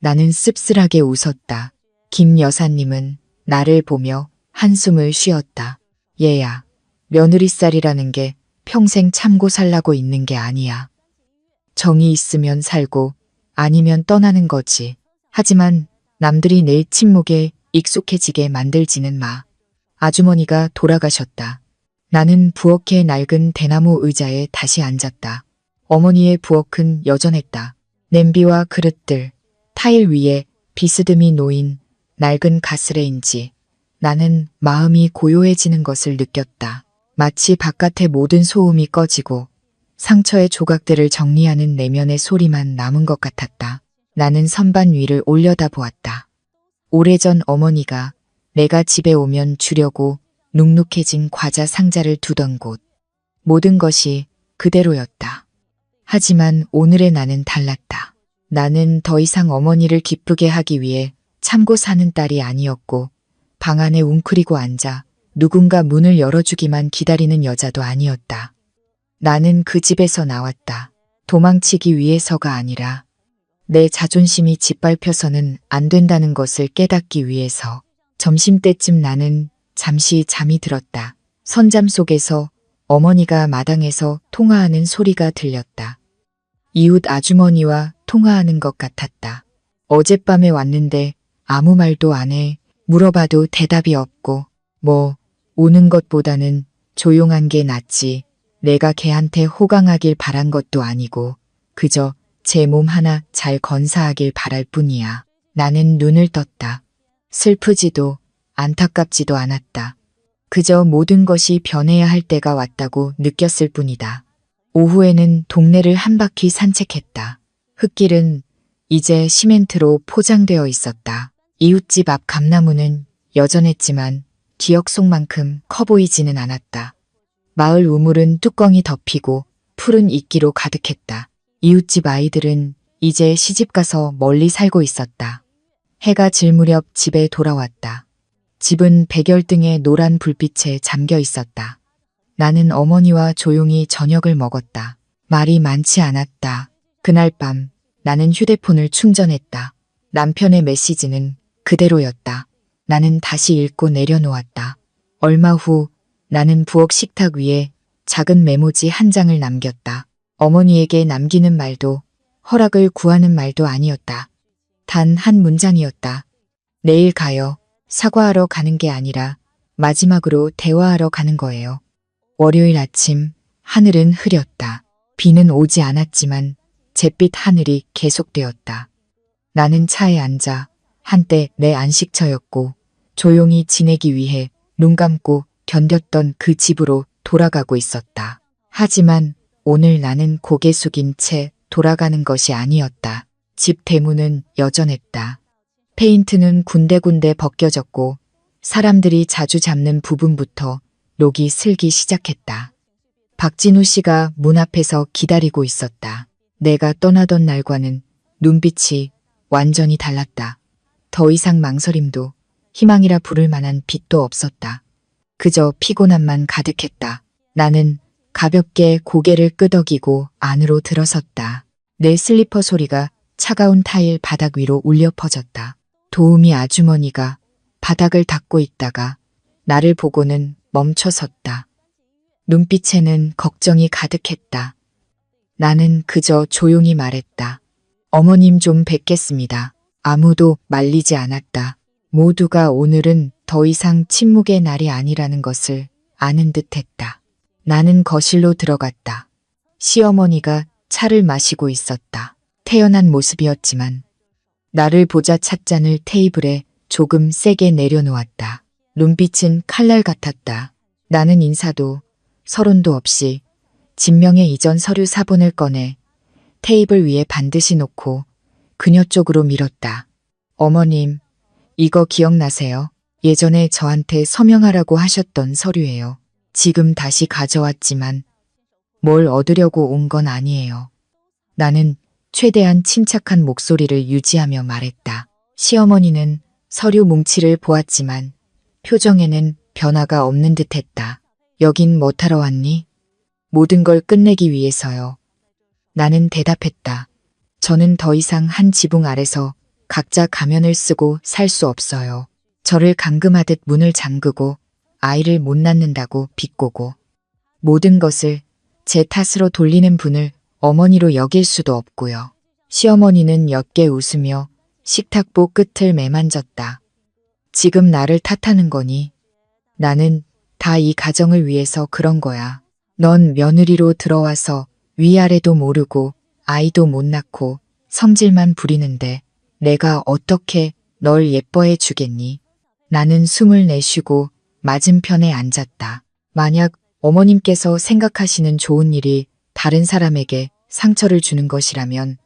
나는 씁쓸하게 웃었다. 김 여사님은 나를 보며 한숨을 쉬었다. 얘야, 며느리살이라는 게 평생 참고 살라고 있는 게 아니야. 정이 있으면 살고 아니면 떠나는 거지. 하지만 남들이 내 침묵에 익숙해지게 만들지는 마. 아주머니가 돌아가셨다. 나는 부엌의 낡은 대나무 의자에 다시 앉았다. 어머니의 부엌은 여전했다. 냄비와 그릇들, 타일 위에 비스듬히 놓인 낡은 가스레인지. 나는 마음이 고요해지는 것을 느꼈다. 마치 바깥의 모든 소음이 꺼지고 상처의 조각들을 정리하는 내면의 소리만 남은 것 같았다. 나는 선반 위를 올려다보았다. 오래전 어머니가 내가 집에 오면 주려고 눅눅해진 과자 상자를 두던 곳. 모든 것이 그대로였다. 하지만 오늘의 나는 달랐다. 나는 더 이상 어머니를 기쁘게 하기 위해 참고 사는 딸이 아니었고 방 안에 웅크리고 앉아 누군가 문을 열어주기만 기다리는 여자도 아니었다. 나는 그 집에서 나왔다. 도망치기 위해서가 아니라 내 자존심이 짓밟혀서는 안 된다는 것을 깨닫기 위해서. 점심때쯤 나는 잠시 잠이 들었다. 선잠 속에서 어머니가 마당에서 통화하는 소리가 들렸다. 이웃 아주머니와 통화하는 것 같았다. 어젯밤에 왔는데 아무 말도 안 해. 물어봐도 대답이 없고 오는 것보다는 조용한 게 낫지. 내가 걔한테 호강하길 바란 것도 아니고 그저 제 몸 하나 잘 건사하길 바랄 뿐이야. 나는 눈을 떴다. 슬프지도 안타깝지도 않았다. 그저 모든 것이 변해야 할 때가 왔다고 느꼈을 뿐이다. 오후에는 동네를 한 바퀴 산책했다. 흙길은 이제 시멘트로 포장되어 있었다. 이웃집 앞 감나무는 여전했지만 기억 속만큼 커 보이지는 않았다. 마을 우물은 뚜껑이 덮이고 푸른 이끼로 가득했다. 이웃집 아이들은 이제 시집가서 멀리 살고 있었다. 해가 질 무렵 집에 돌아왔다. 집은 백열등의 노란 불빛에 잠겨 있었다. 나는 어머니와 조용히 저녁을 먹었다. 말이 많지 않았다. 그날 밤 나는 휴대폰을 충전했다. 남편의 메시지는 그대로였다. 나는 다시 읽고 내려놓았다. 얼마 후 나는 부엌 식탁 위에 작은 메모지 한 장을 남겼다. 어머니에게 남기는 말도 허락을 구하는 말도 아니었다. 단 한 문장이었다. 내일 가요. 사과하러 가는 게 아니라 마지막으로 대화하러 가는 거예요. 월요일 아침 하늘은 흐렸다. 비는 오지 않았지만 잿빛 하늘이 계속되었다. 나는 차에 앉아 한때 내 안식처였고 조용히 지내기 위해 눈 감고 견뎠던 그 집으로 돌아가고 있었다. 하지만 오늘 나는 고개 숙인 채 돌아가는 것이 아니었다. 집 대문은 여전했다. 페인트는 군데군데 벗겨졌고 사람들이 자주 잡는 부분부터 녹이 슬기 시작했다. 박진우 씨가 문 앞에서 기다리고 있었다. 내가 떠나던 날과는 눈빛이 완전히 달랐다. 더 이상 망설임도 희망이라 부를 만한 빛도 없었다. 그저 피곤함만 가득했다. 나는 가볍게 고개를 끄덕이고 안으로 들어섰다. 내 슬리퍼 소리가 차가운 타일 바닥 위로 울려 퍼졌다. 도우미 아주머니가 바닥을 닦고 있다가 나를 보고는 멈춰섰다. 눈빛에는 걱정이 가득했다. 나는 그저 조용히 말했다. 어머님 좀 뵙겠습니다. 아무도 말리지 않았다. 모두가 오늘은 더 이상 침묵의 날이 아니라는 것을 아는 듯했다. 나는 거실로 들어갔다. 시어머니가 차를 마시고 있었다. 태연한 모습이었지만 나를 보자 찻잔을 테이블에 조금 세게 내려놓았다. 눈빛은 칼날 같았다. 나는 인사도 서론도 없이 진명의 이전 서류 사본을 꺼내 테이블 위에 반드시 놓고 그녀 쪽으로 밀었다. 어머님, 이거 기억나세요? 예전에 저한테 서명하라고 하셨던 서류예요. 지금 다시 가져왔지만 뭘 얻으려고 온 건 아니에요. 나는 최대한 침착한 목소리를 유지하며 말했다. 시어머니는 서류 뭉치를 보았지만 표정에는 변화가 없는 듯했다. 여긴 뭐 타러 왔니? 모든 걸 끝내기 위해서요. 나는 대답했다. 저는 더 이상 한 지붕 아래서 각자 가면을 쓰고 살 수 없어요. 저를 감금하듯 문을 잠그고 아이를 못 낳는다고 비꼬고 모든 것을 제 탓으로 돌리는 분을 어머니로 여길 수도 없고요. 시어머니는 옅게 웃으며 식탁보 끝을 매만졌다. 지금 나를 탓하는 거니? 나는 다 이 가정을 위해서 그런 거야. 넌 며느리로 들어와서 위아래도 모르고 아이도 못 낳고 성질만 부리는데 내가 어떻게 널 예뻐해 주겠니? 나는 숨을 내쉬고 맞은편에 앉았다. 만약 어머님께서 생각하시는 좋은 일이 다른 사람에게 상처를 주는 것이라면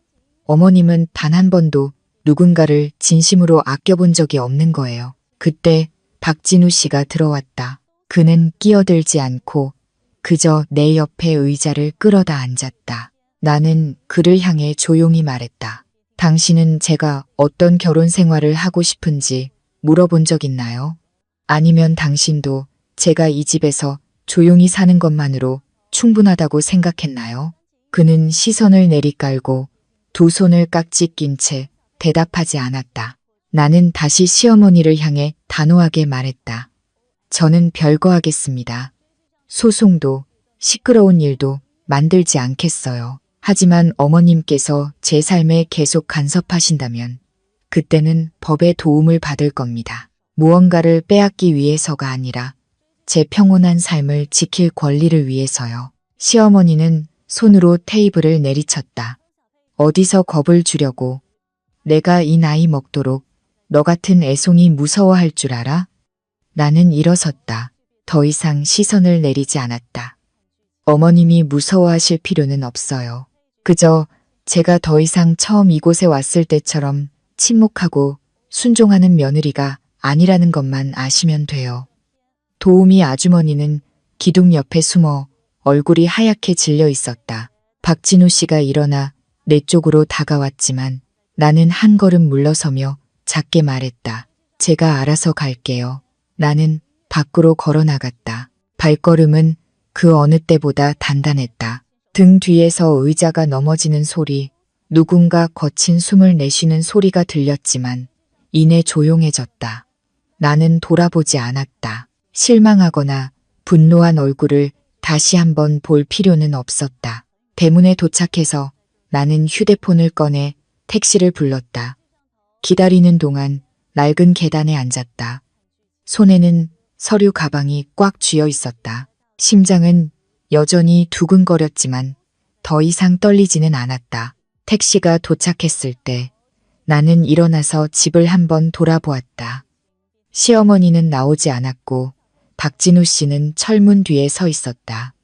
어머님은 단 한 번도 누군가를 진심으로 아껴본 적이 없는 거예요. 그때 박진우 씨가 들어왔다. 그는 끼어들지 않고 그저 내 옆에 의자를 끌어다 앉았다. 나는 그를 향해 조용히 말했다. 당신은 제가 어떤 결혼 생활을 하고 싶은지 물어본 적 있나요? 아니면 당신도 제가 이 집에서 조용히 사는 것만으로 충분하다고 생각했나요? 그는 시선을 내리깔고 두 손을 깍지 낀 채 대답하지 않았다. 나는 다시 시어머니를 향해 단호하게 말했다. 저는 별거 하겠습니다. 소송도 시끄러운 일도 만들지 않겠어요. 하지만 어머님께서 제 삶에 계속 간섭하신다면 그때는 법의 도움을 받을 겁니다. 무언가를 빼앗기 위해서가 아니라 제 평온한 삶을 지킬 권리를 위해서요. 시어머니는 손으로 테이블을 내리쳤다. 어디서 겁을 주려고? 내가 이 나이 먹도록 너 같은 애송이 무서워할 줄 알아? 나는 일어섰다. 더 이상 시선을 내리지 않았다. 어머님이 무서워하실 필요는 없어요. 그저 제가 더 이상 처음 이곳에 왔을 때처럼 침묵하고 순종하는 며느리가 아니라는 것만 아시면 돼요. 도우미 아주머니는 기둥 옆에 숨어 얼굴이 하얗게 질려 있었다. 박진우 씨가 일어나 내 쪽으로 다가왔지만 나는 한 걸음 물러서며 작게 말했다. 제가 알아서 갈게요. 나는 밖으로 걸어 나갔다. 발걸음은 그 어느 때보다 단단했다. 등 뒤에서 의자가 넘어지는 소리, 누군가 거친 숨을 내쉬는 소리가 들렸지만 이내 조용해졌다. 나는 돌아보지 않았다. 실망하거나 분노한 얼굴을 다시 한번 볼 필요는 없었다. 대문에 도착해서 나는 휴대폰을 꺼내 택시를 불렀다. 기다리는 동안 낡은 계단에 앉았다. 손에는 서류 가방이 꽉 쥐어 있었다. 심장은 여전히 두근거렸지만 더 이상 떨리지는 않았다. 택시가 도착했을 때 나는 일어나서 집을 한번 돌아보았다. 시어머니는 나오지 않았고 박진우 씨는 철문 뒤에 서 있었다.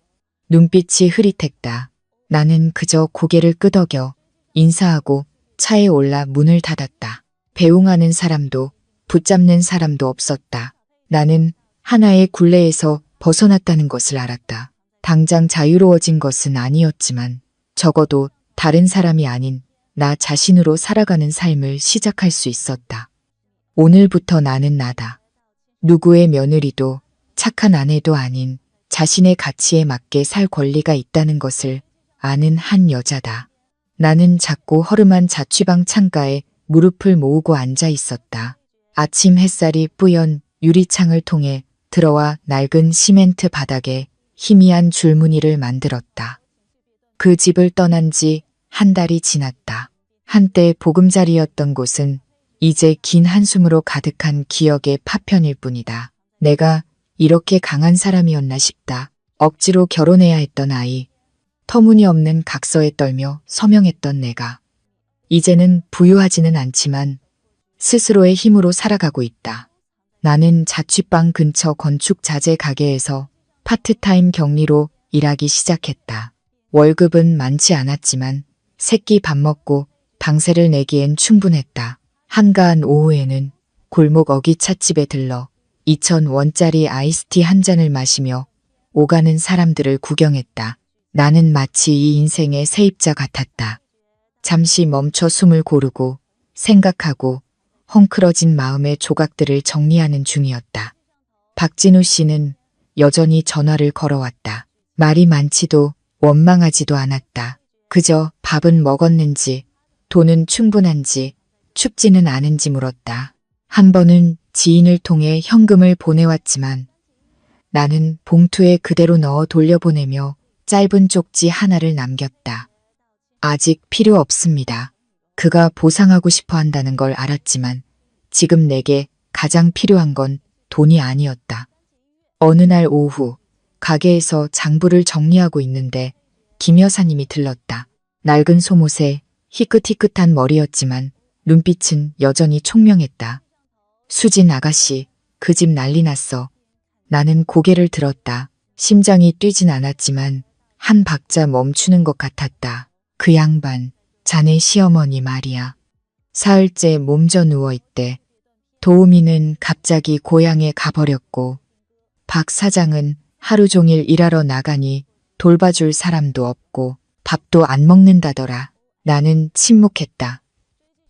눈빛이 흐릿했다. 나는 그저 고개를 끄덕여 인사하고 차에 올라 문을 닫았다. 배웅하는 사람도 붙잡는 사람도 없었다. 나는 하나의 굴레에서 벗어났다는 것을 알았다. 당장 자유로워진 것은 아니었지만 적어도 다른 사람이 아닌 나 자신으로 살아가는 삶을 시작할 수 있었다. 오늘부터 나는 나다. 누구의 며느리도 착한 아내도 아닌 자신의 가치에 맞게 살 권리가 있다는 것을 아는 한 여자다. 나는 작고 허름한 자취방 창가에 무릎을 모으고 앉아 있었다. 아침 햇살이 뿌연 유리창을 통해 들어와 낡은 시멘트 바닥에 희미한 줄무늬를 만들었다. 그 집을 떠난 지 한 달이 지났다. 한때 보금자리였던 곳은 이제 긴 한숨으로 가득한 기억의 파편일 뿐이다. 내가 이렇게 강한 사람이었나 싶다. 억지로 결혼해야 했던 아이, 터무니없는 각서에 떨며 서명했던 내가. 이제는 부유하지는 않지만 스스로의 힘으로 살아가고 있다. 나는 자취방 근처 건축 자재 가게에서 파트타임 격리로 일하기 시작했다. 월급은 많지 않았지만 새끼 밥 먹고 방세를 내기엔 충분했다. 한가한 오후에는 골목 어기찻집에 들러 2,000원짜리 아이스티 한 잔을 마시며 오가는 사람들을 구경했다. 나는 마치 이 인생의 세입자 같았다. 잠시 멈춰 숨을 고르고 생각하고 헝클어진 마음의 조각들을 정리하는 중이었다. 박진우 씨는 여전히 전화를 걸어왔다. 말이 많지도 원망하지도 않았다. 그저 밥은 먹었는지, 돈은 충분한지, 춥지는 않은지 물었다. 한 번은 지인을 통해 현금을 보내왔지만 나는 봉투에 그대로 넣어 돌려보내며 짧은 쪽지 하나를 남겼다. 아직 필요 없습니다. 그가 보상하고 싶어 한다는 걸 알았지만 지금 내게 가장 필요한 건 돈이 아니었다. 어느 날 오후 가게에서 장부를 정리하고 있는데 김 여사님이 들렀다. 낡은 속옷에 희끗희끗한 머리였지만 눈빛은 여전히 총명했다. 수진 아가씨, 그 집 난리 났어. 나는 고개를 들었다. 심장이 뛰진 않았지만 한 박자 멈추는 것 같았다. 그 양반, 자네 시어머니 말이야. 사흘째 몸져 누워있대. 도우미는 갑자기 고향에 가버렸고 박 사장은 하루 종일 일하러 나가니 돌봐줄 사람도 없고 밥도 안 먹는다더라. 나는 침묵했다.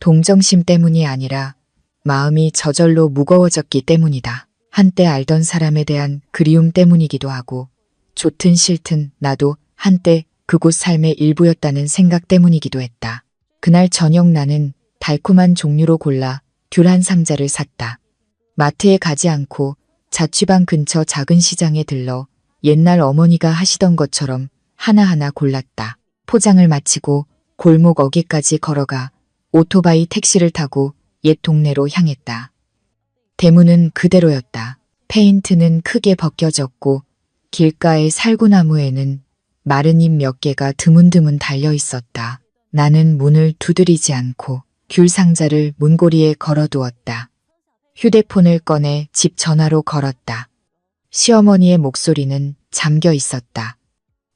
동정심 때문이 아니라 마음이 저절로 무거워졌기 때문이다. 한때 알던 사람에 대한 그리움 때문이기도 하고 좋든 싫든 나도 한때 그곳 삶의 일부였다는 생각 때문이기도 했다. 그날 저녁 나는 달콤한 종류로 골라 귤 한 상자를 샀다. 마트에 가지 않고 자취방 근처 작은 시장에 들러 옛날 어머니가 하시던 것처럼 하나하나 골랐다. 포장을 마치고 골목 어귀까지 걸어가 오토바이 택시를 타고 옛 동네로 향했다. 대문은 그대로였다. 페인트는 크게 벗겨졌고 길가의 살구나무에는 마른 잎 몇 개가 드문드문 달려 있었다. 나는 문을 두드리지 않고 귤 상자를 문고리에 걸어두었다. 휴대폰을 꺼내 집 전화로 걸었다. 시어머니의 목소리는 잠겨 있었다.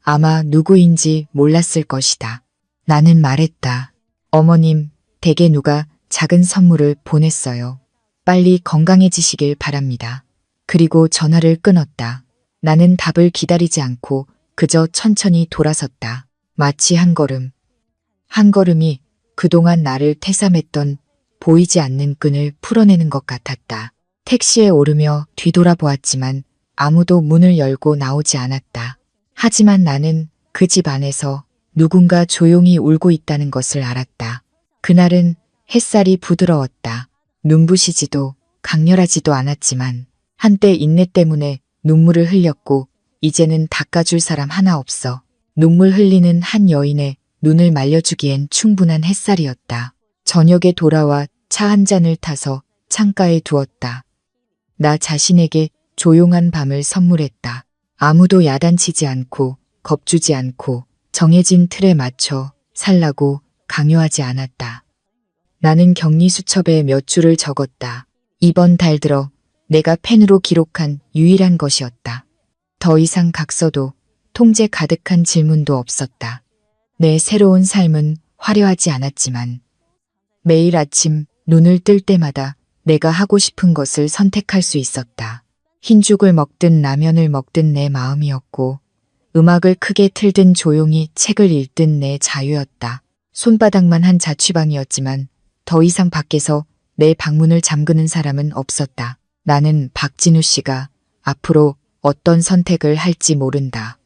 아마 누구인지 몰랐을 것이다. 나는 말했다. 어머님, 댁에 누가 작은 선물을 보냈어요. 빨리 건강해지시길 바랍니다. 그리고 전화를 끊었다. 나는 답을 기다리지 않고 그저 천천히 돌아섰다. 마치 한 걸음이 그동안 나를 태삼했던 보이지 않는 끈을 풀어내는 것 같았다. 택시에 오르며 뒤돌아보았지만 아무도 문을 열고 나오지 않았다. 하지만 나는 그 집 안에서 누군가 조용히 울고 있다는 것을 알았다. 그날은 햇살이 부드러웠다. 눈부시지도 강렬하지도 않았지만 한때 인내 때문에 눈물을 흘렸고 이제는 닦아줄 사람 하나 없어. 눈물 흘리는 한 여인의 눈을 말려주기엔 충분한 햇살이었다. 저녁에 돌아와 차 한 잔을 타서 창가에 두었다. 나 자신에게 조용한 밤을 선물했다. 아무도 야단치지 않고 겁주지 않고 정해진 틀에 맞춰 살라고 강요하지 않았다. 나는 격리 수첩에 몇 줄을 적었다. 이번 달 들어 내가 펜으로 기록한 유일한 것이었다. 더 이상 각서도 통제 가득한 질문도 없었다. 내 새로운 삶은 화려하지 않았지만 매일 아침 눈을 뜰 때마다 내가 하고 싶은 것을 선택할 수 있었다. 흰죽을 먹든 라면을 먹든 내 마음이었고 음악을 크게 틀든 조용히 책을 읽든 내 자유였다. 손바닥만 한 자취방이었지만 더 이상 밖에서 내 방문을 잠그는 사람은 없었다. 나는 박진우 씨가 앞으로 어떤 선택을 할지 모른다.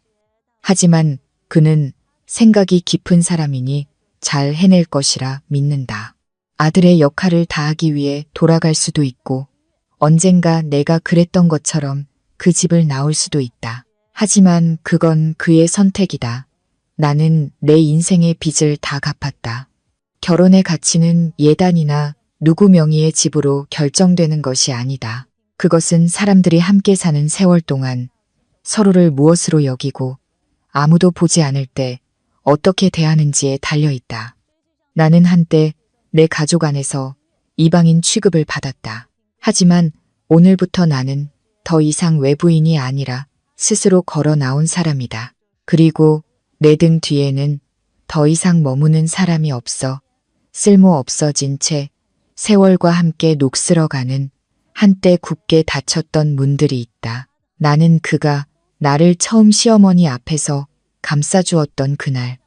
하지만 그는 생각이 깊은 사람이니 잘 해낼 것이라 믿는다. 아들의 역할을 다하기 위해 돌아갈 수도 있고 언젠가 내가 그랬던 것처럼 그 집을 나올 수도 있다. 하지만 그건 그의 선택이다. 나는 내 인생의 빚을 다 갚았다. 결혼의 가치는 예단이나 누구 명의의 집으로 결정되는 것이 아니다. 그것은 사람들이 함께 사는 세월 동안 서로를 무엇으로 여기고 아무도 보지 않을 때 어떻게 대하는지에 달려있다. 나는 한때 내 가족 안에서 이방인 취급을 받았다. 하지만 오늘부터 나는 더 이상 외부인이 아니라 스스로 걸어 나온 사람이다. 그리고 내 등 뒤에는 더 이상 머무는 사람이 없어 쓸모 없어진 채 세월과 함께 녹슬어가는 한때 굳게 닫혔던 문들이 있다. 나는 그가 나를 처음 시어머니 앞에서 감싸주었던 그날,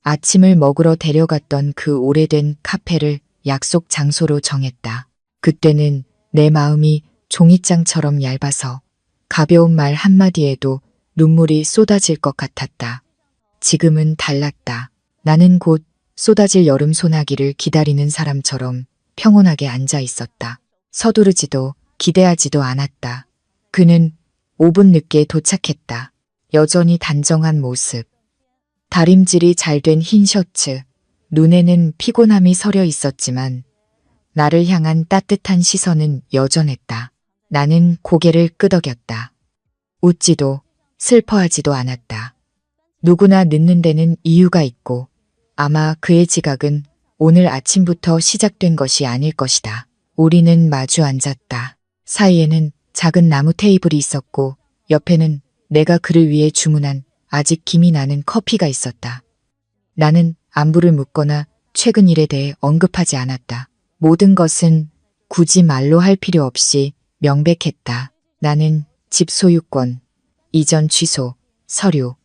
아침을 먹으러 데려갔던 그 오래된 카페를 약속 장소로 정했다. 그때는 내 마음이 종이장처럼 얇아서 가벼운 말 한마디에도 눈물이 쏟아질 것 같았다. 지금은 달랐다. 나는 곧 쏟아질 여름 소나기를 기다리는 사람처럼 평온하게 앉아 있었다. 서두르지도 기대하지도 않았다. 그는 5분 늦게 도착했다. 여전히 단정한 모습. 다림질이 잘 된 흰 셔츠. 눈에는 피곤함이 서려 있었지만 나를 향한 따뜻한 시선은 여전했다. 나는 고개를 끄덕였다. 웃지도 슬퍼하지도 않았다. 누구나 늦는 데는 이유가 있고 아마 그의 지각은 오늘 아침부터 시작된 것이 아닐 것이다. 우리는 마주 앉았다. 사이에는 작은 나무 테이블이 있었고 옆에는 내가 그를 위해 주문한 아직 김이 나는 커피가 있었다. 나는 안부를 묻거나 최근 일에 대해 언급하지 않았다. 모든 것은 굳이 말로 할 필요 없이 명백했다. 나는 집 소유권, 이전 취소, 서류,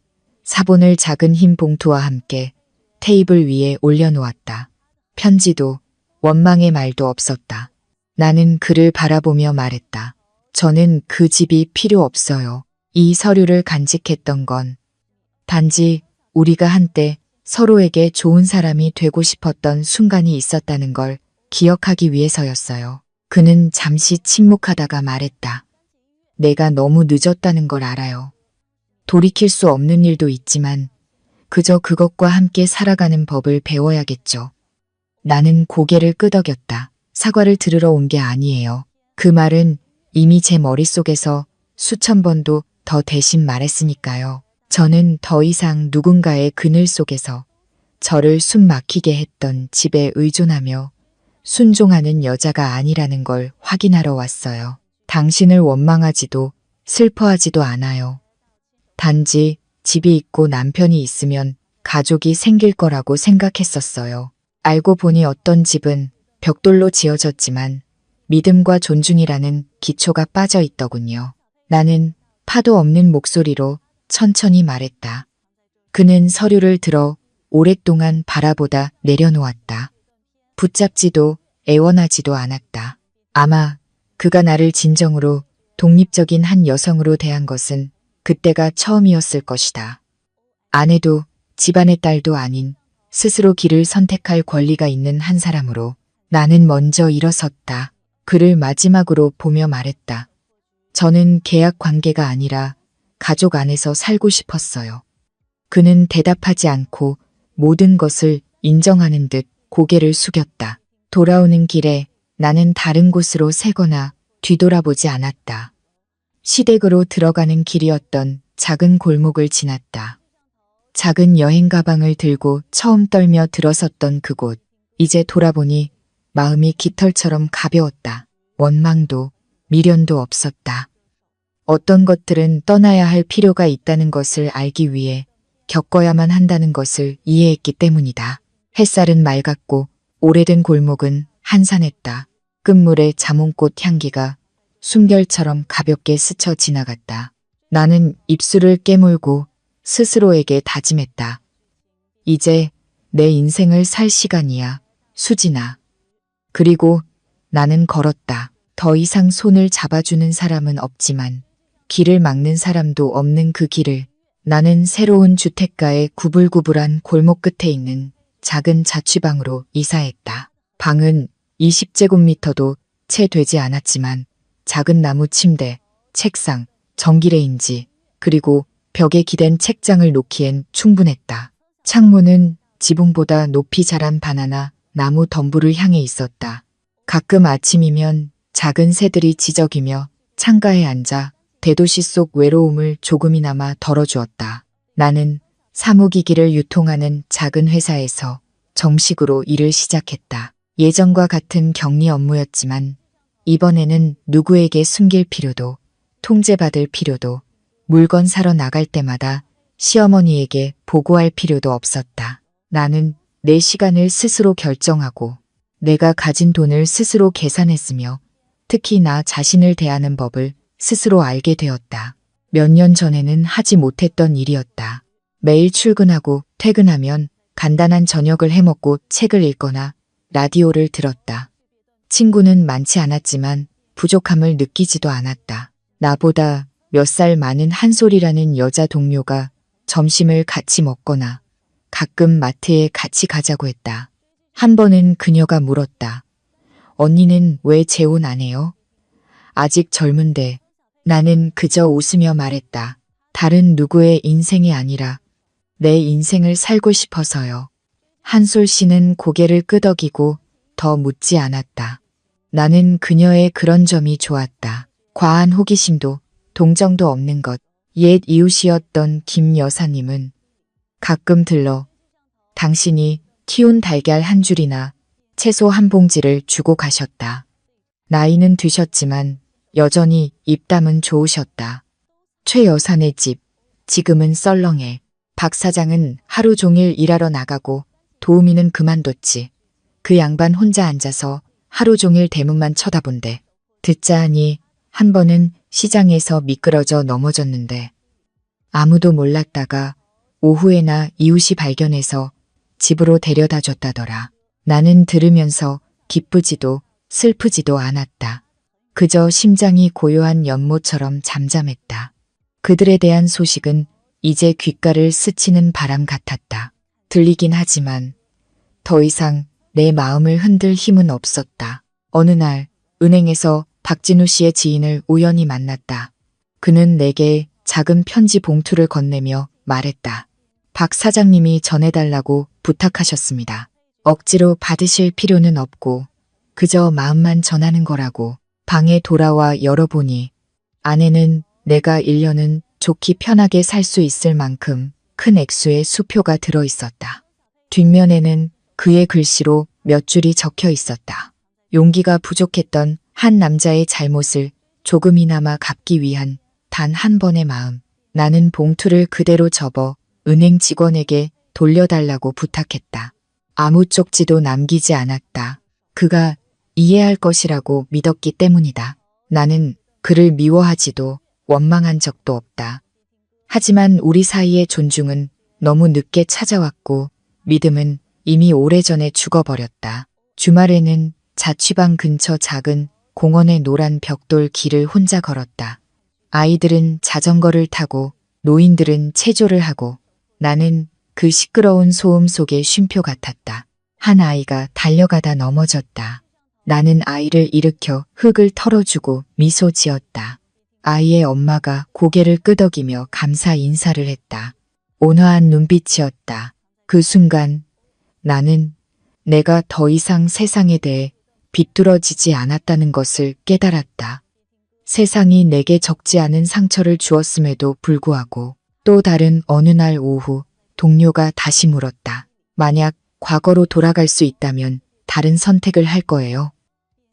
사본을 작은 흰 봉투와 함께 테이블 위에 올려놓았다. 편지도 원망의 말도 없었다. 나는 그를 바라보며 말했다. 저는 그 집이 필요 없어요. 이 서류를 간직했던 건 단지 우리가 한때 서로에게 좋은 사람이 되고 싶었던 순간이 있었다는 걸 기억하기 위해서였어요. 그는 잠시 침묵하다가 말했다. 내가 너무 늦었다는 걸 알아요. 돌이킬 수 없는 일도 있지만 그저 그것과 함께 살아가는 법을 배워야겠죠. 나는 고개를 끄덕였다. 사과를 들으러 온 게 아니에요. 그 말은 이미 제 머릿속에서 수천 번도 더 대신 말했으니까요. 저는 더 이상 누군가의 그늘 속에서 저를 숨 막히게 했던 집에 의존하며 순종하는 여자가 아니라는 걸 확인하러 왔어요. 당신을 원망하지도 슬퍼하지도 않아요. 단지 집이 있고 남편이 있으면 가족이 생길 거라고 생각했었어요. 알고 보니 어떤 집은 벽돌로 지어졌지만 믿음과 존중이라는 기초가 빠져 있더군요. 나는 파도 없는 목소리로 천천히 말했다. 그는 서류를 들어 오랫동안 바라보다 내려놓았다. 붙잡지도 애원하지도 않았다. 아마 그가 나를 진정으로 독립적인 한 여성으로 대한 것은 그때가 처음이었을 것이다. 아내도 집안의 딸도 아닌 스스로 길을 선택할 권리가 있는 한 사람으로 나는 먼저 일어섰다. 그를 마지막으로 보며 말했다. 저는 계약 관계가 아니라 가족 안에서 살고 싶었어요. 그는 대답하지 않고 모든 것을 인정하는 듯 고개를 숙였다. 돌아오는 길에 나는 다른 곳으로 새거나 뒤돌아보지 않았다. 시댁으로 들어가는 길이었던 작은 골목을 지났다. 작은 여행 가방을 들고 처음 떨며 들어섰던 그곳. 이제 돌아보니 마음이 깃털처럼 가벼웠다. 원망도 미련도 없었다. 어떤 것들은 떠나야 할 필요가 있다는 것을 알기 위해 겪어야만 한다는 것을 이해했기 때문이다. 햇살은 맑았고 오래된 골목은 한산했다. 끝물의 자몽꽃 향기가 숨결처럼 가볍게 스쳐 지나갔다. 나는 입술을 깨물고 스스로에게 다짐했다. 이제 내 인생을 살 시간이야, 수진아. 그리고 나는 걸었다. 더 이상 손을 잡아주는 사람은 없지만 길을 막는 사람도 없는 그 길을. 나는 새로운 주택가의 구불구불한 골목 끝에 있는 작은 자취방으로 이사했다. 방은 20제곱미터도 채 되지 않았지만 작은 나무 침대, 책상, 전기레인지, 그리고 벽에 기댄 책장을 놓기엔 충분했다. 창문은 지붕보다 높이 자란 바나나 나무 덤불을 향해 있었다. 가끔 아침이면 작은 새들이 지저귀며 창가에 앉아 대도시 속 외로움을 조금이나마 덜어주었다. 나는 사무기기를 유통하는 작은 회사에서 정식으로 일을 시작했다. 예전과 같은 격리 업무였지만 이번에는 누구에게 숨길 필요도 통제받을 필요도 물건 사러 나갈 때마다 시어머니에게 보고할 필요도 없었다. 나는 내 시간을 스스로 결정하고 내가 가진 돈을 스스로 계산했으며 특히 나 자신을 대하는 법을 스스로 알게 되었다. 몇 년 전에는 하지 못했던 일이었다. 매일 출근하고 퇴근하면 간단한 저녁을 해먹고 책을 읽거나 라디오를 들었다. 친구는 많지 않았지만 부족함을 느끼지도 않았다. 나보다 몇 살 많은 한솔이라는 여자 동료가 점심을 같이 먹거나 가끔 마트에 같이 가자고 했다. 한 번은 그녀가 물었다. 언니는 왜 재혼 안 해요? 아직 젊은데. 나는 그저 웃으며 말했다. 다른 누구의 인생이 아니라 내 인생을 살고 싶어서요. 한솔 씨는 고개를 끄덕이고 더 묻지 않았다. 나는 그녀의 그런 점이 좋았다. 과한 호기심도 동정도 없는 것. 옛 이웃이었던 김 여사님은 가끔 들러 당신이 키운 달걀 한 줄이나 채소 한 봉지를 주고 가셨다. 나이는 드셨지만 여전히 입담은 좋으셨다. 최 여사네 집, 지금은 썰렁해. 박 사장은 하루 종일 일하러 나가고 도우미는 그만뒀지. 그 양반 혼자 앉아서 하루 종일 대문만 쳐다본대. 듣자 하니 한 번은 시장에서 미끄러져 넘어졌는데 아무도 몰랐다가 오후에나 이웃이 발견해서 집으로 데려다 줬다더라. 나는 들으면서 기쁘지도 슬프지도 않았다. 그저 심장이 고요한 연못처럼 잠잠했다. 그들에 대한 소식은 이제 귓가를 스치는 바람 같았다. 들리긴 하지만 더 이상 내 마음을 흔들 힘은 없었다. 어느 날 은행에서 박진우 씨의 지인을 우연히 만났다. 그는 내게 작은 편지 봉투를 건네며 말했다. 박 사장님이 전해달라고 부탁하셨습니다. 억지로 받으실 필요는 없고 그저 마음만 전하는 거라고. 방에 돌아와 열어보니 안에는 내가 1년은 좋게 편하게 살 수 있을 만큼 큰 액수의 수표가 들어있었다. 뒷면에는 그의 글씨로 몇 줄이 적혀 있었다. 용기가 부족했던 한 남자의 잘못을 조금이나마 갚기 위한 단 한 번의 마음. 나는 봉투를 그대로 접어 은행 직원에게 돌려달라고 부탁했다. 아무 쪽지도 남기지 않았다. 그가 이해할 것이라고 믿었기 때문이다. 나는 그를 미워하지도 원망한 적도 없다. 하지만 우리 사이의 존중은 너무 늦게 찾아왔고 믿음은 이미 오래전에 죽어버렸다. 주말에는 자취방 근처 작은 공원의 노란 벽돌 길을 혼자 걸었다. 아이들은 자전거를 타고 노인들은 체조를 하고 나는 그 시끄러운 소음 속의 쉼표 같았다. 한 아이가 달려가다 넘어졌다. 나는 아이를 일으켜 흙을 털어주고 미소 지었다. 아이의 엄마가 고개를 끄덕이며 감사 인사를 했다. 온화한 눈빛이었다. 그 순간 나는 내가 더 이상 세상에 대해 비뚤어지지 않았다는 것을 깨달았다. 세상이 내게 적지 않은 상처를 주었음에도 불구하고 또 다른 어느 날 오후 동료가 다시 물었다. 만약 과거로 돌아갈 수 있다면 다른 선택을 할 거예요.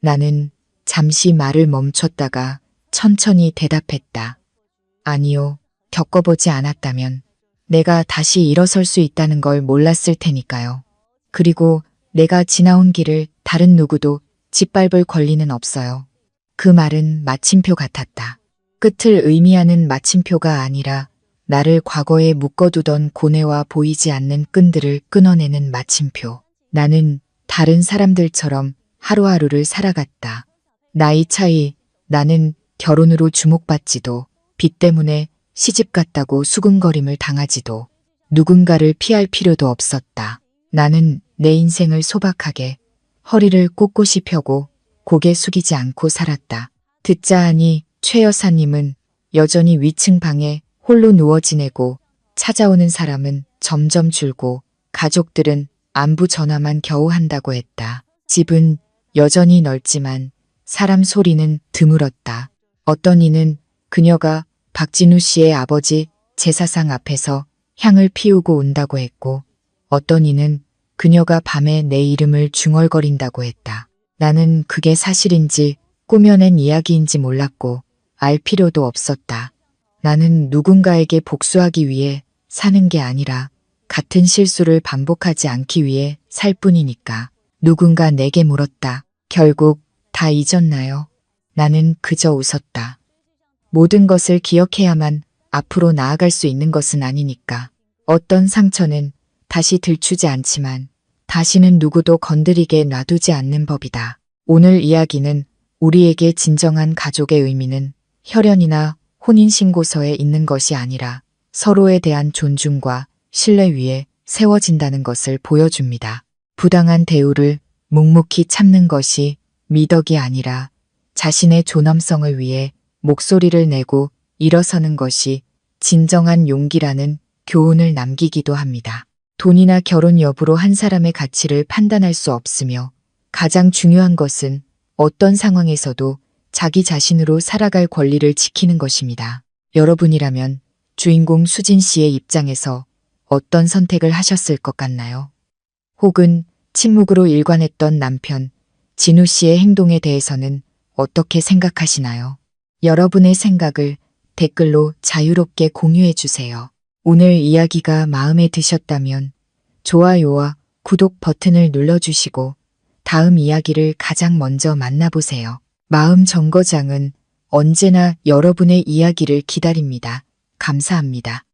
나는 잠시 말을 멈췄다가 천천히 대답했다. 아니요, 겪어보지 않았다면 내가 다시 일어설 수 있다는 걸 몰랐을 테니까요. 그리고 내가 지나온 길을 다른 누구도 짓밟을 권리는 없어요. 그 말은 마침표 같았다. 끝을 의미하는 마침표가 아니라 나를 과거에 묶어두던 고뇌와 보이지 않는 끈들을 끊어내는 마침표. 나는 다른 사람들처럼 하루하루를 살아갔다. 나이 차이, 나는 결혼으로 주목받지도, 빚 때문에 시집 갔다고 수군거림을 당하지도, 누군가를 피할 필요도 없었다. 나는 내 인생을 소박하게, 허리를 꼿꼿이 펴고 고개 숙이지 않고 살았다. 듣자 하니 최 여사님은 여전히 위층 방에 홀로 누워 지내고 찾아오는 사람은 점점 줄고 가족들은 안부 전화만 겨우 한다고 했다. 집은 여전히 넓지만 사람 소리는 드물었다. 어떤 이는 그녀가 박진우 씨의 아버지 제사상 앞에서 향을 피우고 온다고 했고 어떤 이는 그녀가 밤에 내 이름을 중얼거린다고 했다. 나는 그게 사실인지 꾸며낸 이야기인지 몰랐고 알 필요도 없었다. 나는 누군가에게 복수하기 위해 사는 게 아니라 같은 실수를 반복하지 않기 위해 살 뿐이니까. 누군가 내게 물었다. 결국 다 잊었나요? 나는 그저 웃었다. 모든 것을 기억해야만 앞으로 나아갈 수 있는 것은 아니니까. 어떤 상처는 다시 들추지 않지만 다시는 누구도 건드리게 놔두지 않는 법이다. 오늘 이야기는 우리에게 진정한 가족의 의미는 혈연이나 혼인신고서에 있는 것이 아니라 서로에 대한 존중과 신뢰 위에 세워진다는 것을 보여줍니다. 부당한 대우를 묵묵히 참는 것이 미덕이 아니라 자신의 존엄성을 위해 목소리를 내고 일어서는 것이 진정한 용기라는 교훈을 남기기도 합니다. 돈이나 결혼 여부로 한 사람의 가치를 판단할 수 없으며 가장 중요한 것은 어떤 상황에서도 자기 자신으로 살아갈 권리를 지키는 것입니다. 여러분이라면 주인공 수진 씨의 입장에서 어떤 선택을 하셨을 것 같나요? 혹은 침묵으로 일관했던 남편 진우 씨의 행동에 대해서는 어떻게 생각하시나요? 여러분의 생각을 댓글로 자유롭게 공유해 주세요. 오늘 이야기가 마음에 드셨다면 좋아요와 구독 버튼을 눌러주시고 다음 이야기를 가장 먼저 만나보세요. 마음 정거장은 언제나 여러분의 이야기를 기다립니다. 감사합니다.